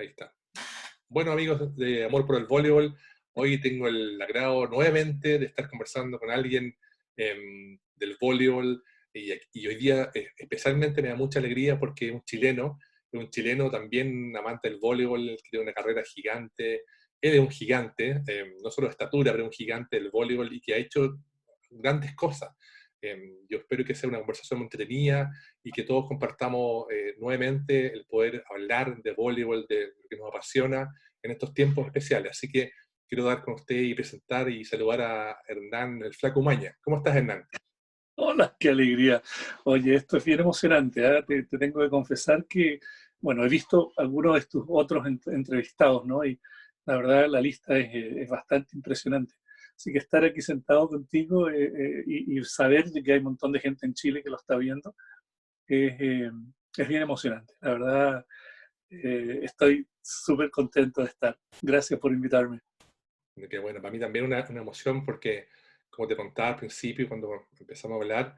Ahí está. Bueno, amigos de Amor por el Voleibol, hoy tengo el agrado nuevamente de estar conversando con alguien del voleibol y hoy día especialmente me da mucha alegría porque es un chileno también amante del voleibol, que tiene una carrera gigante. Él es un gigante, no solo de estatura, pero un gigante del voleibol y que ha hecho grandes cosas. Yo espero que sea una conversación muy entretenida y que todos compartamos nuevamente el poder hablar de voleibol, de lo que nos apasiona en estos tiempos especiales. Así que quiero dar con usted y presentar y saludar a Hernán, el Flaco Umaña. ¿Cómo estás, Hernán? Hola, qué alegría. Oye, esto es bien emocionante, ¿ah? Te tengo que confesar que, bueno, he visto algunos de tus otros entrevistados, ¿no? Y la verdad la lista es bastante impresionante. Así que estar aquí sentado contigo y saber de que hay un montón de gente en Chile que lo está viendo es, es bien emocionante. La verdad, estoy súper contento de estar. Gracias por invitarme. Que bueno, para mí también una emoción porque, como te contaba al principio, cuando empezamos a hablar,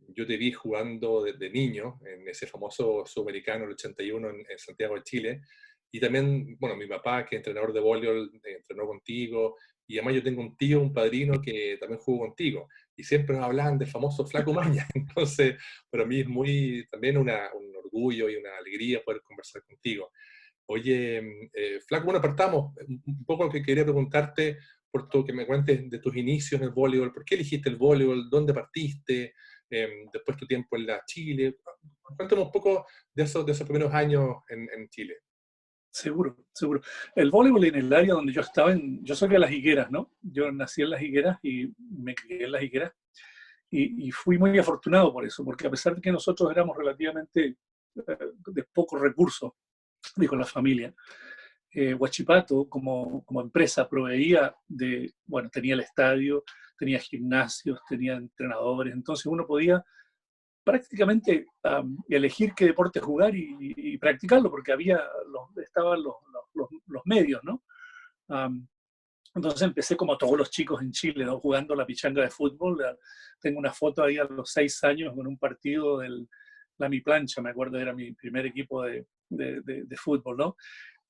yo te vi jugando desde niño en ese famoso sudamericano, el 81 en Santiago de Chile, y también, bueno, mi papá, que es entrenador de voleibol, entrenó contigo, y además yo tengo un tío, un padrino, que también jugó contigo, y siempre nos hablaban del famoso Flaco Maña, entonces para mí es muy, también un orgullo y una alegría poder conversar contigo. Oye, Flaco, bueno, partamos. Un poco lo que quería preguntarte, por todo que me cuentes de tus inicios en el voleibol. ¿Por qué elegiste el voleibol? ¿Dónde partiste? Después tu tiempo en la Chile. Cuéntame un poco de esos primeros años en Chile. Seguro, seguro. El voleibol en el área donde yo estaba, yo soy de Las Higueras, ¿no? Yo nací en Las Higueras y me crié en Las Higueras y fui muy afortunado por eso, porque a pesar de que nosotros éramos relativamente de pocos recursos, digo la familia, Huachipato como empresa proveía de, bueno, tenía el estadio, tenía gimnasios, tenía entrenadores, entonces uno podía prácticamente elegir qué deporte jugar y practicarlo, porque estaban los medios, ¿no? Um, entonces empecé como todos los chicos en Chile, ¿no? Jugando la pichanga de fútbol. Tengo una foto ahí a los 6 años con un partido la Mi Plancha, me acuerdo, era mi primer equipo de fútbol, ¿no?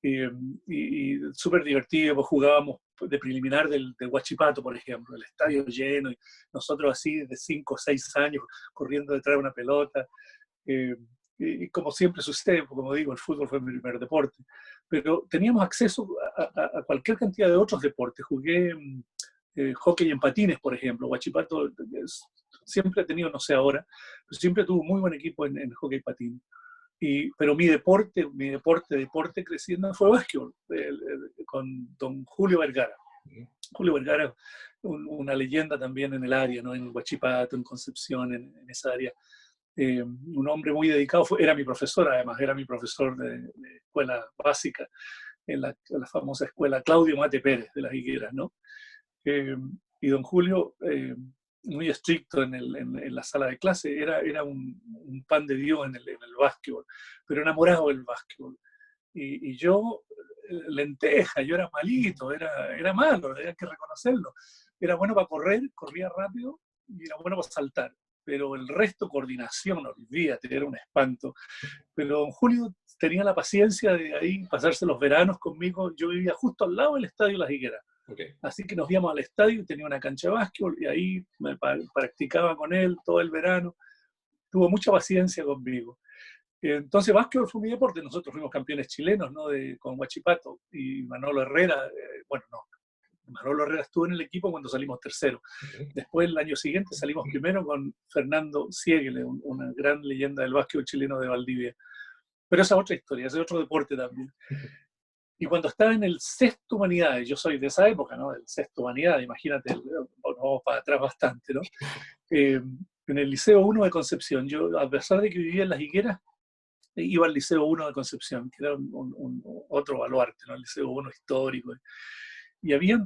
Y súper divertido, pues jugábamos de preliminar del Huachipato, por ejemplo, el estadio lleno, y nosotros así de 5 o 6 años corriendo detrás de una pelota. eh, y como siempre sucede, como digo, el fútbol fue mi primer deporte, pero teníamos acceso a cualquier cantidad de otros deportes. Jugué hockey en patines, por ejemplo. Huachipato siempre ha tenido, no sé ahora, pero siempre tuvo muy buen equipo en hockey patines. Pero deporte creciendo fue básquetbol, con don Julio Vergara. Julio Vergara, una leyenda también en el área, ¿no? En Huachipato, en Concepción, en esa área. Un hombre muy dedicado, era mi profesor además, era mi profesor de escuela básica, en la famosa escuela Claudio Mate Pérez de Las Higueras, ¿no? Eh, y don Julio, muy estricto en la sala de clase, era un pan de Dios en el básquetbol, pero enamorado del básquetbol. Y yo, lenteja, yo era malito, era malo, había que reconocerlo. Era bueno para correr, corría rápido, y era bueno para saltar. Pero el resto, coordinación, olvídate, era un espanto. Pero don Julio tenía la paciencia de ahí pasarse los veranos conmigo. Yo vivía justo al lado del Estadio Las Higueras. Okay. Así que nos íbamos al estadio y tenía una cancha de básquetbol y ahí me practicaba con él todo el verano. Tuvo mucha paciencia conmigo. Entonces, básquetbol fue mi deporte. Nosotros fuimos campeones chilenos, ¿no? Con Huachipato y Manolo Herrera. Bueno, no. Manolo Herrera estuvo en el equipo cuando salimos tercero. Okay. Después, el año siguiente, salimos primero con Fernando Siegle, una gran leyenda del básquetbol chileno de Valdivia. Pero esa es otra historia, ese es otro deporte también. Y cuando estaba en el sexto Humanidades, yo soy de esa época, ¿no? El sexto Humanidades, imagínate, vamos para atrás bastante, ¿no? En el Liceo 1 de Concepción, yo, a pesar de que vivía en Las Higueras, iba al Liceo 1 de Concepción, que era otro baluarte, ¿no? El Liceo 1 histórico. Y había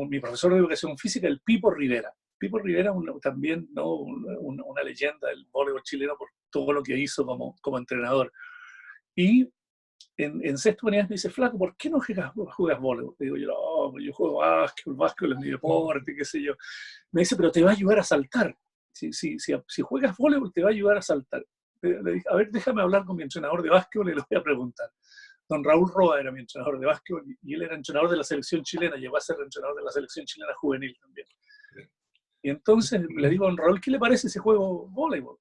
mi profesor de Educación Física, el Pipo Rivera. Pipo Rivera también, ¿no? Una leyenda del voleibol chileno por todo lo que hizo como entrenador. Y en sexto unidad me dice, Flaco, ¿por qué no juegas voleibol? Le digo yo, no, yo juego básquetbol es mi deporte, qué sé yo. Me dice, pero te va a ayudar a saltar. Si juegas voleibol, te va a ayudar a saltar. Le dije, a ver, déjame hablar con mi entrenador de básquetbol y le voy a preguntar. Don Raúl Roa era mi entrenador de básquetbol y él era entrenador de la selección chilena, llegó a ser entrenador de la selección chilena juvenil también. Y entonces le digo a don Raúl, ¿qué le parece ese juego voleibol?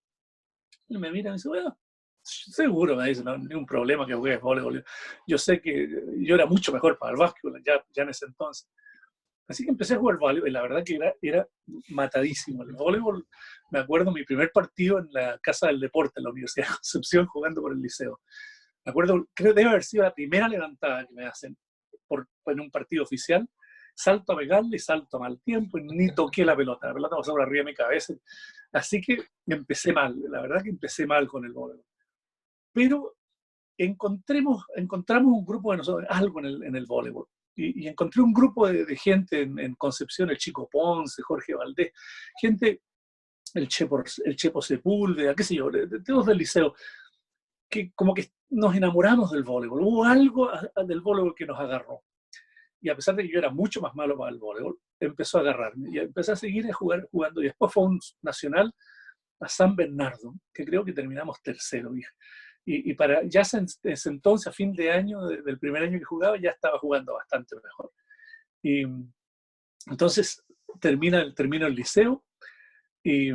Él me mira y me dice, bueno, seguro, me dice, no, ningún problema que juegues voleibol. Yo sé que yo era mucho mejor para el básquetbol ya en ese entonces. Así que empecé a jugar voleibol y la verdad que era matadísimo. El voleibol, me acuerdo mi primer partido en la Casa del Deporte, en la Universidad de Concepción, jugando por el liceo. Me acuerdo, creo que debe haber sido la primera levantada que me hacen en un partido oficial. Salto a pegarle, salto a mal tiempo, y ni toqué la pelota pasó por arriba de mi cabeza. Así que empecé mal, la verdad que empecé mal con el voleibol. Pero encontramos un grupo de nosotros, algo en el voleibol. Y encontré un grupo de gente en Concepción, el Chico Ponce, Jorge Valdés, gente, el Chepo Sepúlveda, qué sé yo, de todos del liceo, que como que nos enamoramos del voleibol. Hubo algo del voleibol que nos agarró. Y a pesar de que yo era mucho más malo para el voleibol, empezó a agarrarme. Y empecé a seguir jugando. Y después fue un nacional a San Bernardo, que creo que terminamos tercero. Y para ya ese entonces, a fin de año, del primer año que jugaba, ya estaba jugando bastante mejor. Y entonces termino el liceo y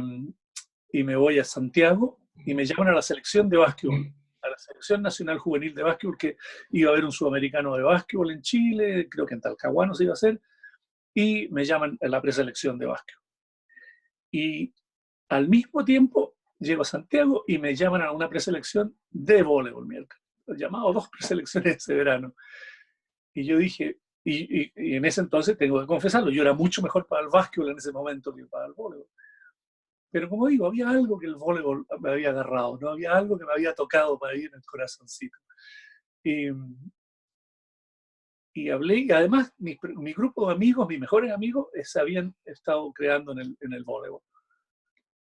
me voy a Santiago y me llaman a la selección de básquetbol, a la selección nacional juvenil de básquetbol, que iba a haber un sudamericano de básquetbol en Chile, creo que en Talcahuano se iba a hacer, y me llaman a la preselección de básquetbol. Y al mismo tiempo llego a Santiago y me llaman a una preselección de voleibol, miércoles. He llamado 2 preselecciones ese verano. Y yo dije, y en ese entonces tengo que confesarlo, yo era mucho mejor para el básquetbol en ese momento que para el voleibol. Pero como digo, había algo que el voleibol me había agarrado, ¿no? Había algo que me había tocado para ir en el corazoncito. Y hablé, y además mi grupo de amigos, mis mejores amigos, se habían estado creando en el voleibol.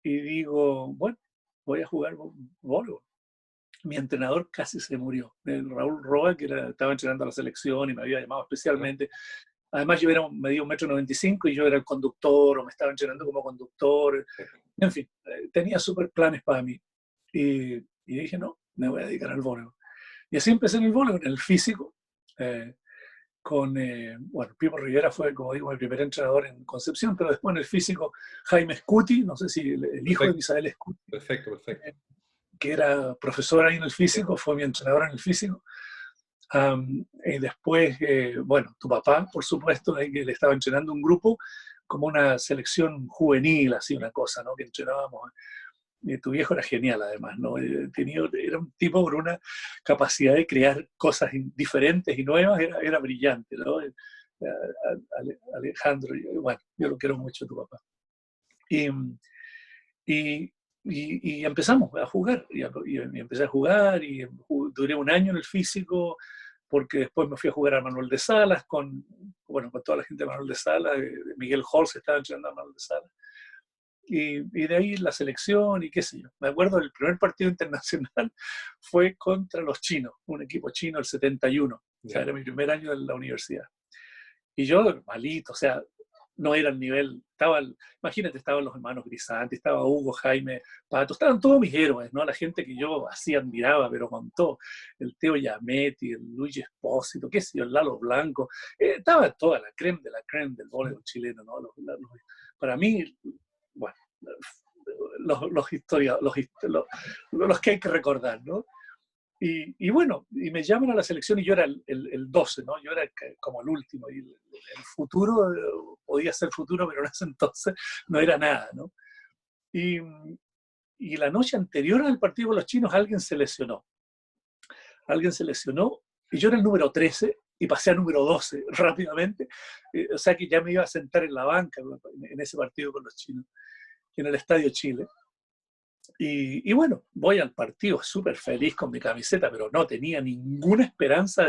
Y digo, bueno, voy a jugar voleibol. Mi entrenador casi se murió, el Raúl Roa, que estaba entrenando a la selección y me había llamado especialmente. Además, yo medía 1,95 m y yo era el conductor, o me estaba entrenando como conductor. En fin, tenía súper planes para mí. Y dije, no, me voy a dedicar al voleibol. Y así empecé en el voleibol, en el físico. Bueno, Pipo Rivera fue, como digo, el primer entrenador en Concepción, pero después en el físico, Jaime Scuti, no sé si el hijo de Misael Scuti. Perfecto. Que era profesor ahí en el físico, fue mi entrenador en el físico. Y después, bueno, tu papá, por supuesto, que le estaba entrenando un grupo como una selección juvenil, así una cosa, ¿no? Que entrenábamos. Tu viejo era genial, además, ¿no? Era un tipo con una capacidad de crear cosas diferentes y nuevas, era brillante, ¿no? Alejandro, bueno, yo lo quiero mucho, tu papá. Y empezamos a jugar, y empecé a jugar, y duré un año en el físico, porque después me fui a jugar a Manuel de Salas, con toda la gente de Manuel de Salas, Miguel Holz estaba entrenando a Manuel de Salas, y de ahí la selección y qué sé yo. Me acuerdo del primer partido internacional fue contra los chinos, un equipo chino, el 71, o sea, era mi primer año en la universidad. Y yo, malito, o sea, no era el nivel, imagínate, estaban los hermanos Grisanti, estaba Hugo, Jaime, Pato, estaban todos mis héroes, ¿no? La gente que yo así admiraba, pero con todo, el Teo Yametti, el Luigi Espósito, qué sé yo, el Lalo Blanco, estaba toda la creme de la creme del voleibol chileno, ¿no? Para mí, bueno, los historiadores, los que hay que recordar, ¿no? Y bueno, y me llaman a la selección y yo era el 12, ¿no? Yo era como el último, y el futuro podía ser futuro, pero en ese entonces no era nada, ¿no? Y la noche anterior al partido con los chinos alguien se lesionó y yo era el número 13 y pasé a número 12 rápidamente, o sea que ya me iba a sentar en la banca en ese partido con los chinos, en el Estadio Chile. Y bueno, voy al partido súper feliz con mi camiseta, pero no tenía ninguna esperanza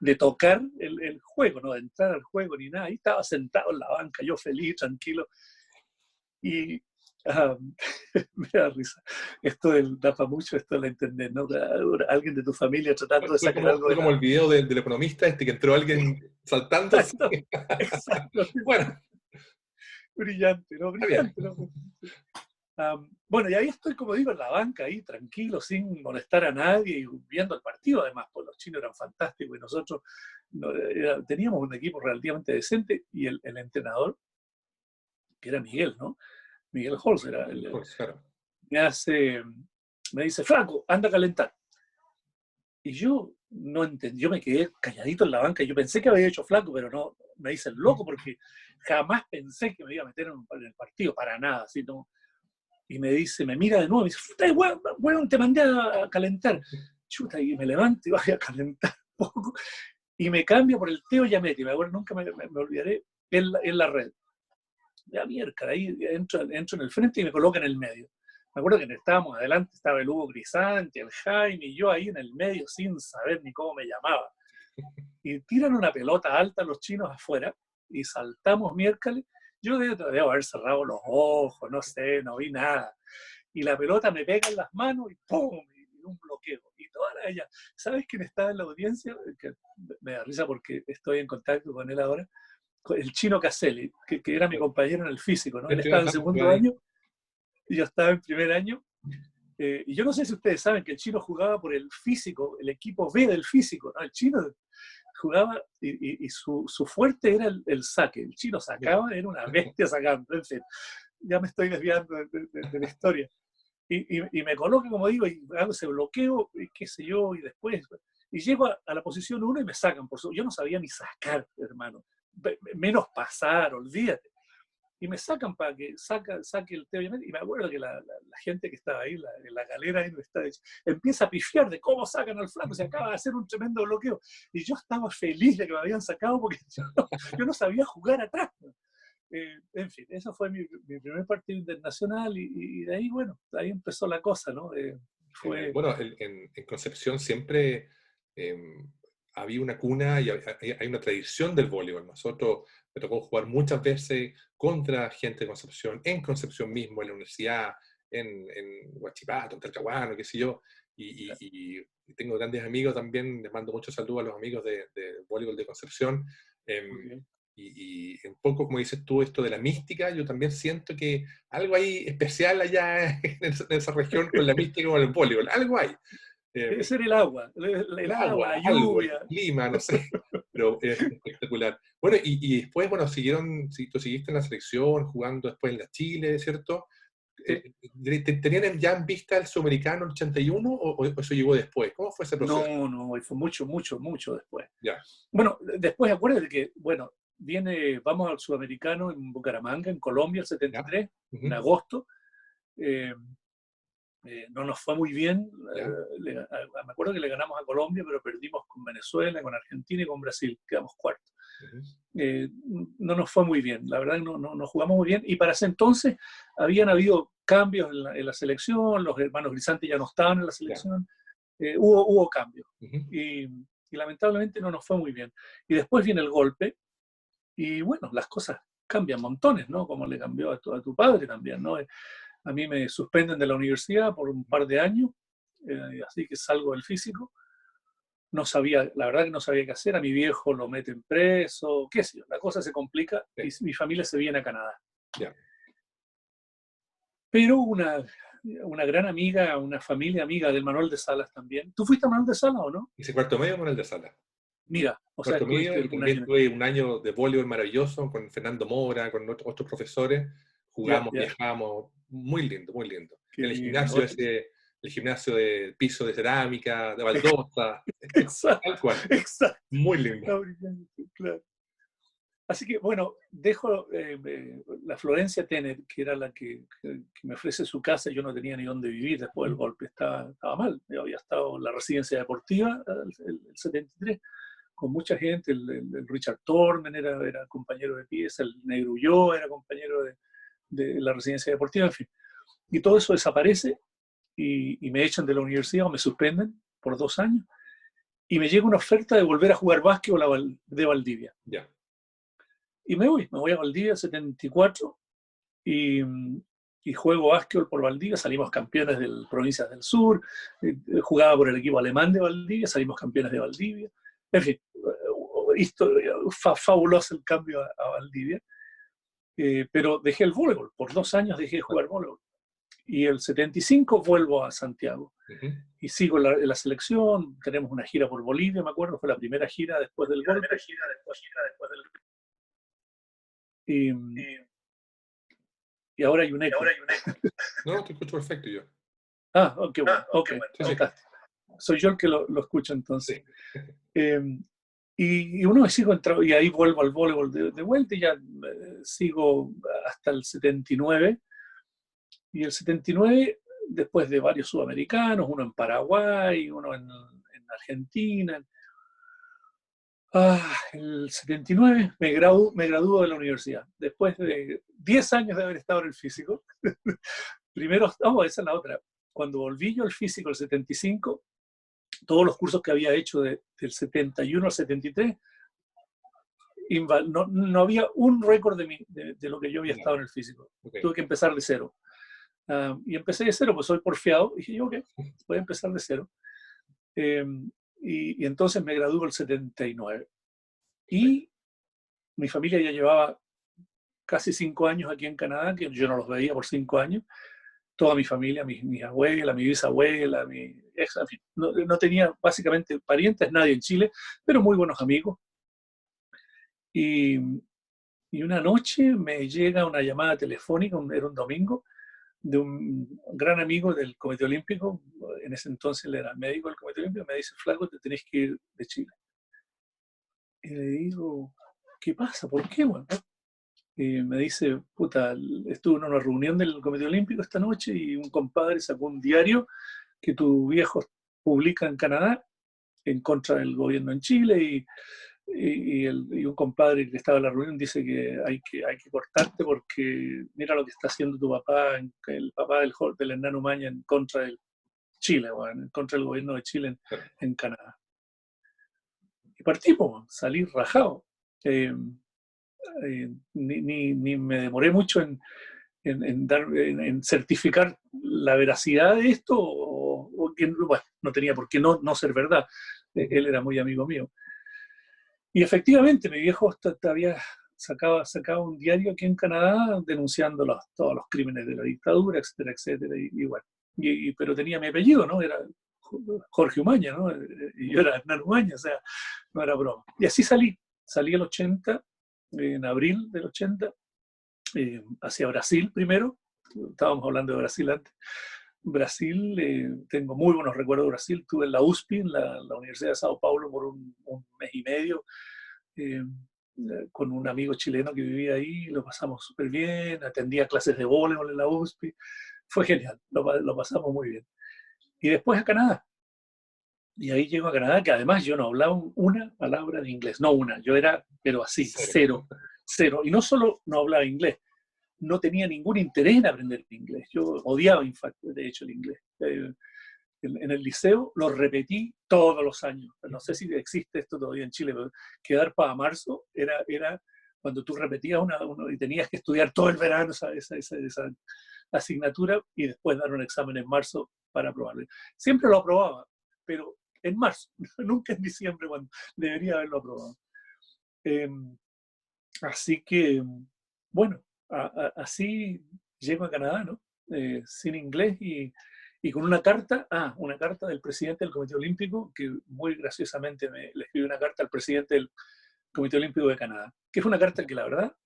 de tocar el juego, no de entrar al juego ni nada. Ahí estaba sentado en la banca, yo feliz, tranquilo. Y me da risa. Esto da para mucho, esto de la internet, ¿no? Alguien de tu familia tratando de sacar algo. Fue como el video del economista, que entró alguien saltando. Exacto. Bueno. Brillante, ¿no? Brillante, ¿no? Bueno, y ahí estoy, como digo, en la banca, ahí tranquilo, sin molestar a nadie, y viendo el partido. Además, pues los chinos eran fantásticos y nosotros teníamos un equipo relativamente decente, y el entrenador, que era Miguel, ¿no? Miguel Holz era Claro. me dice, Franco, anda a calentar. Y yo no entendí, yo me quedé calladito en la banca, y yo pensé que había hecho flaco, pero no, me hice el loco, porque jamás pensé que me iba a meter en el partido, para nada, así no. Y me dice, me mira de nuevo, y dice, weón, te mandé a calentar. Chuta, y me levanto y voy a calentar un poco, y me cambio por el Teo Yametti, me acuerdo, nunca me olvidaré, en la red. Ya mierda, ahí entro en el frente y me coloca en el medio. Me acuerdo que estábamos adelante, estaba el Hugo Crisanti, el Jaime, y yo ahí en el medio sin saber ni cómo me llamaba. Y tiran una pelota alta los chinos afuera, y saltamos miércoles. Yo debo haber cerrado los ojos, no sé, no vi nada. Y la pelota me pega en las manos y ¡pum! Y un bloqueo. Y toda ella. ¿Sabes quién estaba en la audiencia? Que me da risa porque estoy en contacto con él ahora. El chino Caselli, que era mi compañero en el físico, ¿no? Él estaba en segundo año y yo estaba en primer año. Y yo no sé si ustedes saben que el chino jugaba por el físico, el equipo B del físico, ¿no? El chino jugaba y su fuerte era el saque. El chino sacaba, era una bestia sacando. En fin, ya me estoy desviando de la historia. Y me coloco, como digo, y hago ese bloqueo, y qué sé yo, y después. Y llego a la posición 1 y me sacan. Yo no sabía ni sacar, hermano. Menos pasar, olvídate. Y me sacan para que saque el Teo Yametti. Y me acuerdo que la gente que estaba ahí, en la galera, ahí empieza a pifiar de cómo sacan al flaco. Se acaba de hacer un tremendo bloqueo. Y yo estaba feliz de que me habían sacado, porque yo no sabía jugar atrás. En fin, eso fue mi primer partido internacional, y de ahí, bueno, ahí empezó la cosa, ¿no? Bueno, en Concepción siempre había una cuna y hay una tradición del voleibol. Nosotros me tocó jugar muchas veces contra gente de Concepción, en Concepción mismo, en la universidad, en Huachipato, en Talcahuano, qué sé yo. Y tengo grandes amigos también, les mando muchos saludos a los amigos de voleibol de Concepción. Okay. Y un poco, como dices tú, esto de la mística, yo también siento que algo hay especial allá en esa región con la mística, con el voleibol, algo hay. Debe ser el agua, el agua, Agua, la algo, el lluvia. clima, no sé, pero es espectacular. Bueno, y después, bueno, tú seguiste en la selección, jugando después en la Chile, ¿cierto? Sí. ¿Tenían ya en vista el Sudamericano el 81 o eso llegó después? ¿Cómo fue ese proceso? No, fue mucho después. Ya. Bueno, después acuérdate que, bueno, vamos al Sudamericano en Bucaramanga, en Colombia, el Ya. 73, en Ujú. agosto. No nos fue muy bien. Ya. Me acuerdo que le ganamos a Colombia, pero perdimos con Venezuela, con Argentina y con Brasil. Quedamos cuartos. Ujú. No nos fue muy bien, la verdad no jugamos muy bien, y para ese entonces habían habido cambios en la selección, los hermanos Grisanti ya no estaban en la Ya. selección, hubo cambios, Ujú. y lamentablemente no nos fue muy bien. Y después viene el golpe, y bueno, las cosas cambian montones, ¿no? Como le cambió a tu padre también, ¿no? A mí me suspenden de la universidad por un par de años, así que salgo del físico. No sabía, la verdad que no sabía qué hacer. A mi viejo lo meten preso, qué sé yo, la cosa se complica, Sí. y mi familia se viene a Canadá. Ya. Pero una gran amiga, una familia amiga del Manuel de Salas también. ¿Tú fuiste a Manuel de Salas o no? Hice cuarto medio con el de Sala. Mira, o sea, Cuarto medio, estuviste y un también año. tuve un año de voleibol maravilloso con Fernando Mora, con otros profesores. Ya, Jugamos, ya, viajamos, muy lindo, muy lindo. qué En lindo. el gimnasio de piso de cerámica, de baldosa, tal Exacto, cual, exacto. muy lindo. Está brillante, claro. Así que, bueno, dejo la Florencia Tenet, que era la que me ofrece su casa. Yo no tenía ni dónde vivir después del golpe, estaba mal. Yo había estado en la residencia deportiva el 73, con mucha gente. El Richard Tormen era compañero de pieza, el Negro Ulloa era compañero de la residencia deportiva, en fin. Y todo eso desaparece, y me echan de la universidad, o me suspenden por 2 años, y me llega una oferta de volver a jugar básquetbol de Valdivia. Ya. Y me voy a Valdivia 74, y, y juego básquetbol por Valdivia. Salimos campeones de Provincias del Sur, jugaba por el equipo alemán de Valdivia, salimos campeones de Valdivia. En fin, fabuloso el cambio a Valdivia. Pero dejé el voleibol, por 2 años dejé de jugar voleibol. y el 75 vuelvo a Santiago. Ujú. Y sigo en la selección, tenemos una gira por Bolivia, me acuerdo, fue la primera gira después del golpe. Y, y ahora hay un eco. No, te escucho perfecto yo. Ah, ok, bueno, ok, Sí, sí, fantástico. Soy yo el que lo escucho entonces. sí. Eh, y uno sigo entrando, y ahí vuelvo al voleibol de vuelta y ya sigo hasta el 79. Y el 79, después de varios sudamericanos, uno en Paraguay, uno en Argentina. El 79 me gradúo de la universidad, después de 10 años de haber estado en el físico. Primero, esa es la otra. Cuando volví yo al físico el 75, todos los cursos que había hecho del 71 al 73, no había un récord de lo que yo había estado en el físico. Okay. Tuve que empezar de cero. Y empecé de cero, pues soy porfiado. Y dije yo, ok, voy a empezar de cero. Y entonces me graduó el 79. Y mi familia ya llevaba casi 5 años aquí en Canadá, que yo no los veía por 5 años. Toda mi familia, mi abuela, mi bisabuela, mi ex, en fin, no tenía básicamente parientes, nadie en Chile, pero muy buenos amigos. Y, y una noche me llega una llamada telefónica, era un domingo, de un gran amigo del Comité Olímpico. En ese entonces él era médico del Comité Olímpico. Me dice: flaco, te tenés que ir de Chile. Y le digo: ¿qué pasa? ¿Por qué? Bueno, y me dice: puta, estuve en una reunión del Comité Olímpico esta noche y un compadre sacó un diario que tu viejo publica en Canadá en contra del gobierno en Chile, y un compadre que estaba en la reunión dice que hay que cortarte porque mira lo que está haciendo tu papá, el papá del enano Maña, en contra del Chile, bueno, en contra del gobierno de Chile en Canadá. Y partimos, salí rajado. Ni me demoré mucho en certificar la veracidad de esto, o que, bueno, no tenía por qué no ser verdad. Él era muy amigo mío. Y efectivamente, mi viejo había sacaba un diario aquí en Canadá denunciando todos los crímenes de la dictadura, etcétera, etcétera. Y bueno, pero tenía mi apellido, ¿no? Era Jorge Umaña, ¿no? Y yo era Hernán Umaña, o sea, no era broma. Y así salí el 80, en abril del 80, hacia Brasil primero. Estábamos hablando de Brasil antes. Brasil, tengo muy buenos recuerdos de Brasil. Estuve en la USP, en la Universidad de Sao Paulo, por un mes y medio, eh, con un amigo chileno que vivía ahí. Lo pasamos súper bien. Atendía clases de voleibol en la USP. Fue genial, lo pasamos muy bien. Y después a Canadá. Y ahí llego a Canadá, que además yo no hablaba una palabra de inglés. No una, yo era, pero así, cero, cero. Y no solo no hablaba inglés, no tenía ningún interés en aprender inglés. Yo odiaba, de hecho, el inglés. En el liceo lo repetí todos los años. No sé si existe esto todavía en Chile, pero quedar para marzo era cuando tú repetías y tenías que estudiar todo el verano esa asignatura y después dar un examen en marzo para aprobarlo. Siempre lo aprobaba, pero en marzo, nunca en diciembre, cuando debería haberlo aprobado. Así que, bueno, así llego a Canadá, ¿no? Sin inglés y con una carta del presidente del Comité Olímpico, que muy graciosamente le escribí una carta al presidente del Comité Olímpico de Canadá, que fue una carta que la verdad,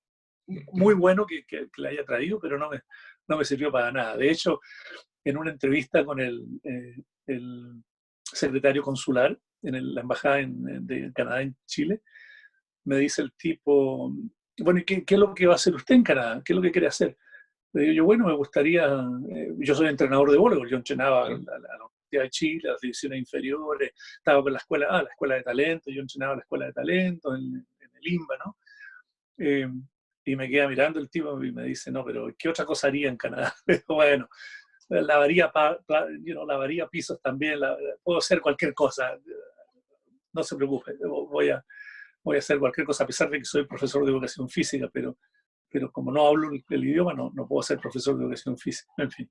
muy bueno que la haya traído, pero no me sirvió para nada. De hecho, en una entrevista con el secretario consular en la embajada de Canadá en Chile, me dice el tipo: bueno, ¿y qué es lo que va a hacer usted en Canadá? ¿Qué es lo que quiere hacer? Le digo yo: bueno, me gustaría, yo soy entrenador de voleibol, yo entrenaba a la Universidad de Chile, a las divisiones inferiores, estaba con la escuela de talento, yo entrenaba a la escuela de talento en el INBA, ¿no? Y me queda mirando el tipo y me dice: no, pero ¿qué otra cosa haría en Canadá? Bueno, lavaría pisos también, puedo hacer cualquier cosa, no se preocupe, voy a hacer cualquier cosa, a pesar de que soy profesor de educación física, pero como no hablo el idioma, no puedo ser profesor de educación física, en fin.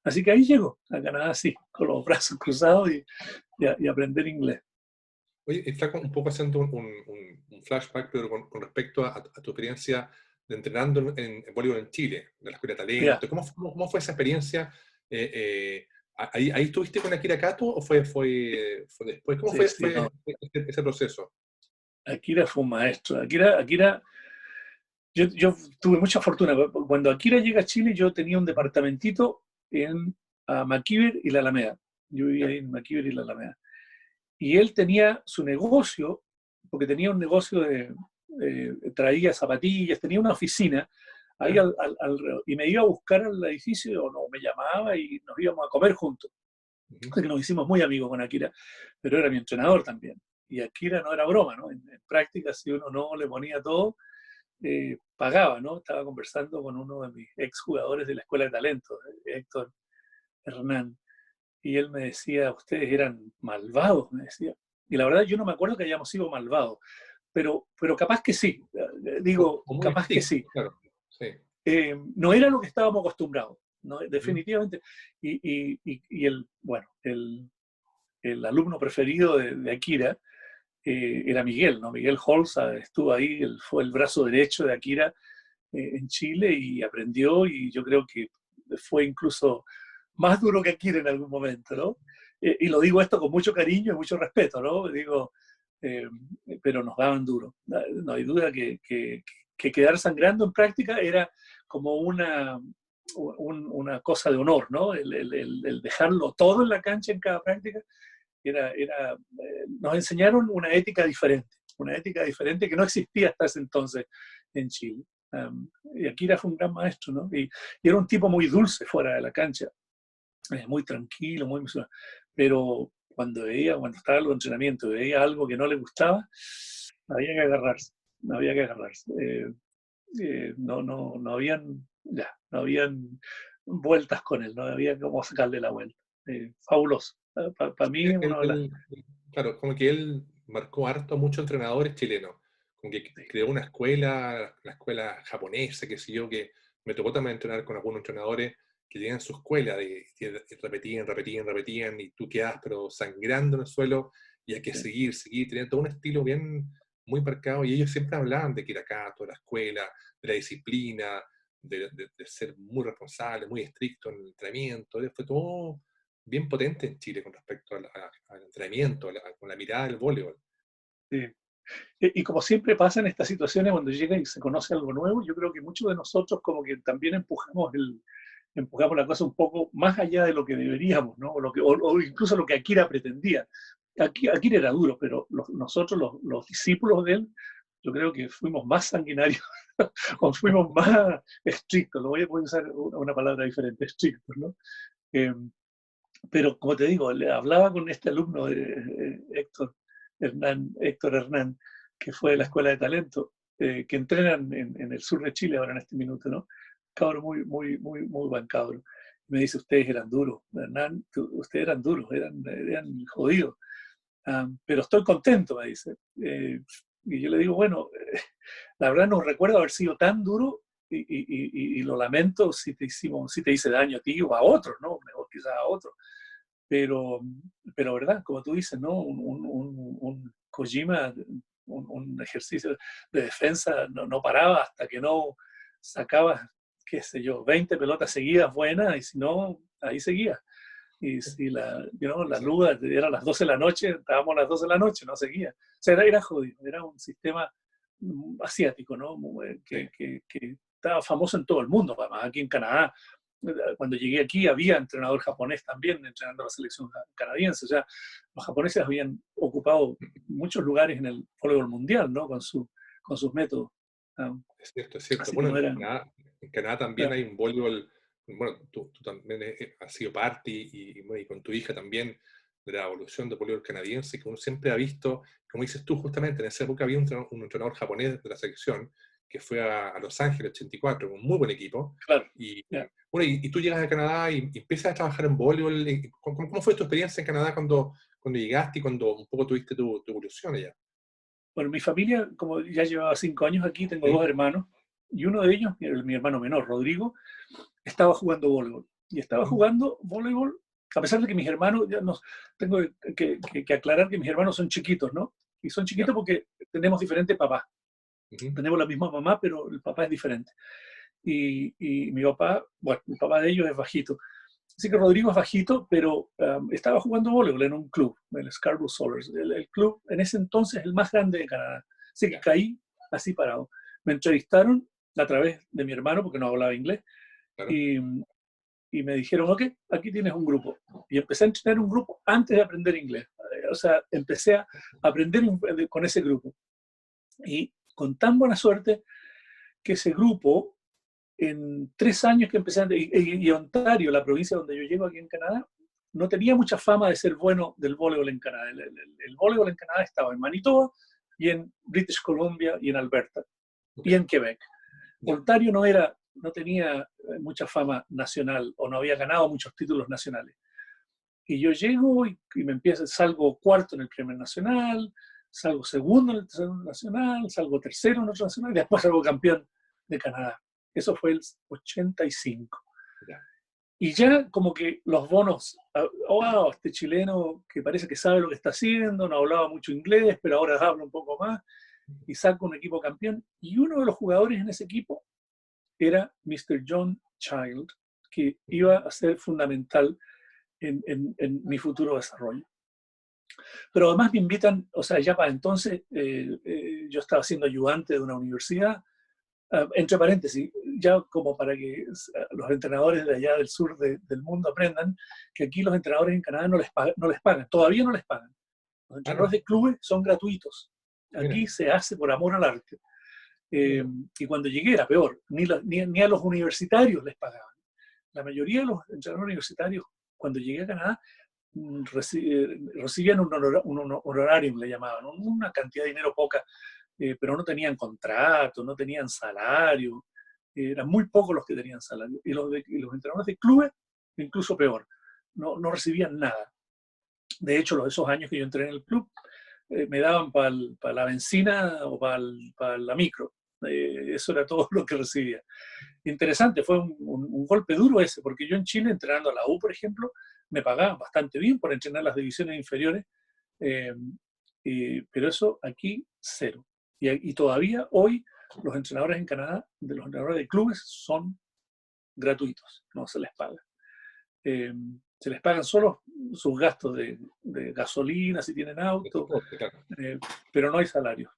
Así que ahí llego a Canadá, así, con los brazos cruzados y aprender inglés. Oye, está un poco haciendo un flashback, pero con respecto a tu experiencia entrenando en voleibol en Chile, de la Escuela de Ya, Talento. ¿Cómo fue esa experiencia? Eh, eh, ¿Ahí estuviste con Akira Kato o fue después? ¿Cómo sí, fue, sí, no. ese proceso? Akira fue un maestro. Akira, yo tuve mucha fortuna. Cuando Akira llega a Chile, yo tenía un departamentito en McKeever y la Alameda. Yo vivía Ya, ahí en McKeever y la Alameda. Y él tenía su negocio, porque tenía un negocio traía zapatillas, tenía una oficina ahí ya, y me iba a buscar al edificio, o no, me llamaba y nos íbamos a comer juntos. ujú, Así que nos hicimos muy amigos con Akira, pero era mi entrenador también. Y Akira no era broma, ¿no? En práctica, si uno no le ponía todo, pagaba, ¿no? Estaba conversando con uno de mis exjugadores de la Escuela de Talento, Héctor Hernán, y él me decía, ustedes eran malvados, me decía. Y la verdad yo no me acuerdo que hayamos sido malvados, pero capaz que sí, digo, o muy capaz que estricto, sí. claro. Sí. No era lo que estábamos acostumbrados, ¿no? Ujú, Definitivamente. Y bueno, el alumno preferido de Akira era Miguel, ¿no? Miguel Holza estuvo ahí, él fue el brazo derecho de Akira en Chile y aprendió y yo creo que fue incluso más duro que Akira en algún momento, ¿no? Y lo digo esto con mucho cariño y mucho respeto, ¿no? Digo, eh, pero nos daban duro. No hay duda que quedar sangrando en práctica era como una cosa de honor, ¿no? El dejarlo todo en la cancha en cada práctica nos enseñaron una ética diferente que no existía hasta ese entonces en Chile. Y Akira fue un gran maestro, ¿no? Y era un tipo muy dulce fuera de la cancha, muy tranquilo, muy emocionado. Pero cuando estaba en los entrenamientos, veía algo que no le gustaba, había que agarrarse, no había que agarrarse. No habían, ya, no habían vueltas con él, no había cómo sacarle la vuelta. Fabuloso. Para mí, Él- uno de las. él- claro, como que él marcó harto a muchos entrenadores chilenos, como que Sí, creó una escuela, la escuela japonesa, que sé yo, que me tocó también entrenar con algunos entrenadores que tenían su escuela, y repetían, y tú quedas pero sangrando en el suelo, y hay que sí, seguir, tenían todo un estilo bien, muy marcado, y ellos siempre hablaban de Kirakato, de la escuela, de la disciplina, de ser muy responsable, muy estricto en el entrenamiento, fue todo bien potente en Chile con respecto al entrenamiento, con la mirada del voleibol. sí. Y como siempre pasa en estas situaciones, cuando llega y se conoce algo nuevo, yo creo que muchos de nosotros como que también empujamos la cosa un poco más allá de lo que deberíamos, ¿no? O incluso lo que Akira pretendía. Akira era duro, pero nosotros, los discípulos de él, yo creo que fuimos más sanguinarios o fuimos más estrictos. Lo voy a poder usar una palabra diferente, estrictos, ¿no? Eh, pero como te digo, le hablaba con este alumno de Héctor Hernán, que fue de la Ujú. Escuela de Talento, que entrenan en el sur de Chile ahora en este minuto, ¿no? Cabro muy, muy, muy, muy buen cabro. Me dice, ustedes eran duros, Hernán, ustedes eran duros, eran jodidos. Pero estoy contento, me dice. Y yo le digo, bueno, la verdad no recuerdo haber sido tan duro y lo lamento si te hice daño a ti o a otros, ¿no? Mejor quizás a otros. Pero, pero verdad, como tú dices, ¿no? Un Kojima, un ejercicio de defensa no paraba hasta que no sacabas, qué sé yo, 20 pelotas seguidas buenas y si no, ahí seguía. Y si la Sí, luz era a las 12 de la noche, estábamos a las 12 de la noche, no seguía. O sea, era jodido, era un sistema asiático, ¿no? sí, Que estaba famoso en todo el mundo, además aquí en Canadá. Cuando llegué aquí había entrenador japonés también entrenando a la selección canadiense. O sea, los japoneses habían ocupado muchos lugares en el voleibol mundial, ¿no? Con sus métodos. Um, es cierto. Así que Bueno, no eran. En Canadá también hay un voleibol, bueno, tú también has sido parte bueno, y con tu hija también de la evolución del voleibol canadiense, que uno siempre ha visto, como dices tú, justamente en esa época había un entrenador japonés de la selección que fue a Los Ángeles 84, un muy buen equipo, Claro. y Yeah. bueno, y tú llegas a Canadá y empiezas a trabajar en voleibol. ¿Cómo fue tu experiencia en Canadá cuando llegaste y cuando un poco tuviste tu evolución allá? Bueno, mi familia, como ya llevaba 5 años aquí, tengo ¿Sí? dos hermanos, y uno de ellos, mi hermano menor, Rodrigo, estaba jugando voleibol. Y estaba Ujú. jugando voleibol, a pesar de que mis hermanos, tengo que aclarar que mis hermanos son chiquitos, ¿no? Y son Ya, chiquitos porque tenemos diferentes papás. Ujú. Tenemos la misma mamá, pero el papá es diferente. Y mi papá, bueno, el papá de ellos es bajito. Así que Rodrigo es bajito, pero estaba jugando voleibol en un club, el Scarborough Solars. El club en ese entonces el más grande de Canadá. Así que Ya, caí así parado. Me entrevistaron a través de mi hermano, porque no hablaba inglés, claro. y, y me dijeron, ok, aquí tienes un grupo. Y empecé a entrenar un grupo antes de aprender inglés. O sea, empecé a aprender con ese grupo. Y con tan buena suerte que ese grupo, en 3 años que empecé, y Ontario, la provincia donde yo llego aquí en Canadá, no tenía mucha fama de ser bueno del voleibol en Canadá. El voleibol en Canadá estaba en Manitoba y en British Columbia y en Alberta Ok, y en Quebec. ya, Ontario no tenía mucha fama nacional o no había ganado muchos títulos nacionales. Y yo llego y me empiezo, salgo cuarto en el primer nacional, salgo segundo en el tercer nacional, salgo tercero en otro nacional y después salgo campeón de Canadá. Eso fue el 85. ya. Y ya como que los bonos, wow, este chileno que parece que sabe lo que está haciendo, no hablaba mucho inglés, pero ahora habla un poco más, y saca un equipo campeón. Y uno de los jugadores en ese equipo era Mr. John Child, que iba a ser fundamental en mi futuro desarrollo. Pero además me invitan, o sea, ya para entonces yo estaba siendo ayudante de una universidad, entre paréntesis, ya como para que los entrenadores de allá del sur del mundo aprendan que aquí los entrenadores en Canadá no les pagan, todavía no les pagan. Los Ah, entrenadores no, de clubes son gratuitos. mira, Aquí se hace por amor al arte. Eh, mira. y cuando llegué era peor, ni a los universitarios les pagaban. La mayoría de los entrenadores universitarios, cuando llegué a Canadá, recibían un honorario, le llamaban, una cantidad de dinero poca, pero no tenían contrato, no tenían salario, eran muy pocos los que tenían salario. Y los entrenadores de clubes, incluso peor, no recibían nada. De hecho, esos años que yo entré en el club, me daban para la benzina o para la micro. Eso era todo lo que recibía. Interesante, fue un golpe duro ese, porque yo en Chile, entrenando a la U, por ejemplo, me pagaban bastante bien por entrenar las divisiones inferiores, eh, pero eso aquí cero. Y todavía hoy los entrenadores en Canadá, de los entrenadores de clubes, son gratuitos, no se les paga. Eh, Se les pagan solo sus gastos de gasolina, si tienen De auto, transporte, claro. eh, pero no hay salario.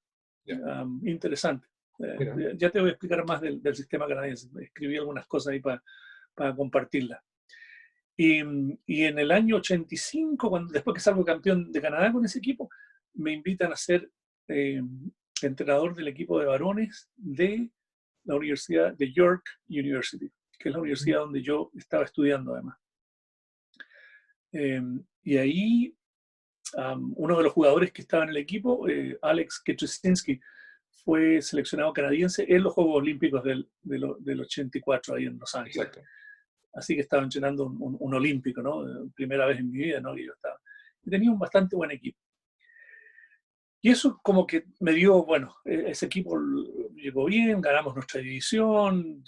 Ya, Interesante. mira. Ya te voy a explicar más del sistema canadiense. Escribí algunas cosas ahí para compartirlas. Y en el año 85, después que salgo campeón de Canadá con ese equipo, me invitan a ser eh, entrenador del equipo de varones de la Universidad de York University, que es la Ujú. universidad donde yo estaba estudiando además. Y ahí uno de los jugadores que estaba en el equipo, Alex Ketchisinski, fue seleccionado canadiense en los Juegos Olímpicos del 84 ahí en Los Ángeles. Exacto. Así que estaba entrenando un olímpico, ¿no? Primera vez en mi vida, ¿no? Que yo estaba. Y tenía un bastante buen equipo. Y eso como que me dio, bueno, ese equipo llegó bien, ganamos nuestra división,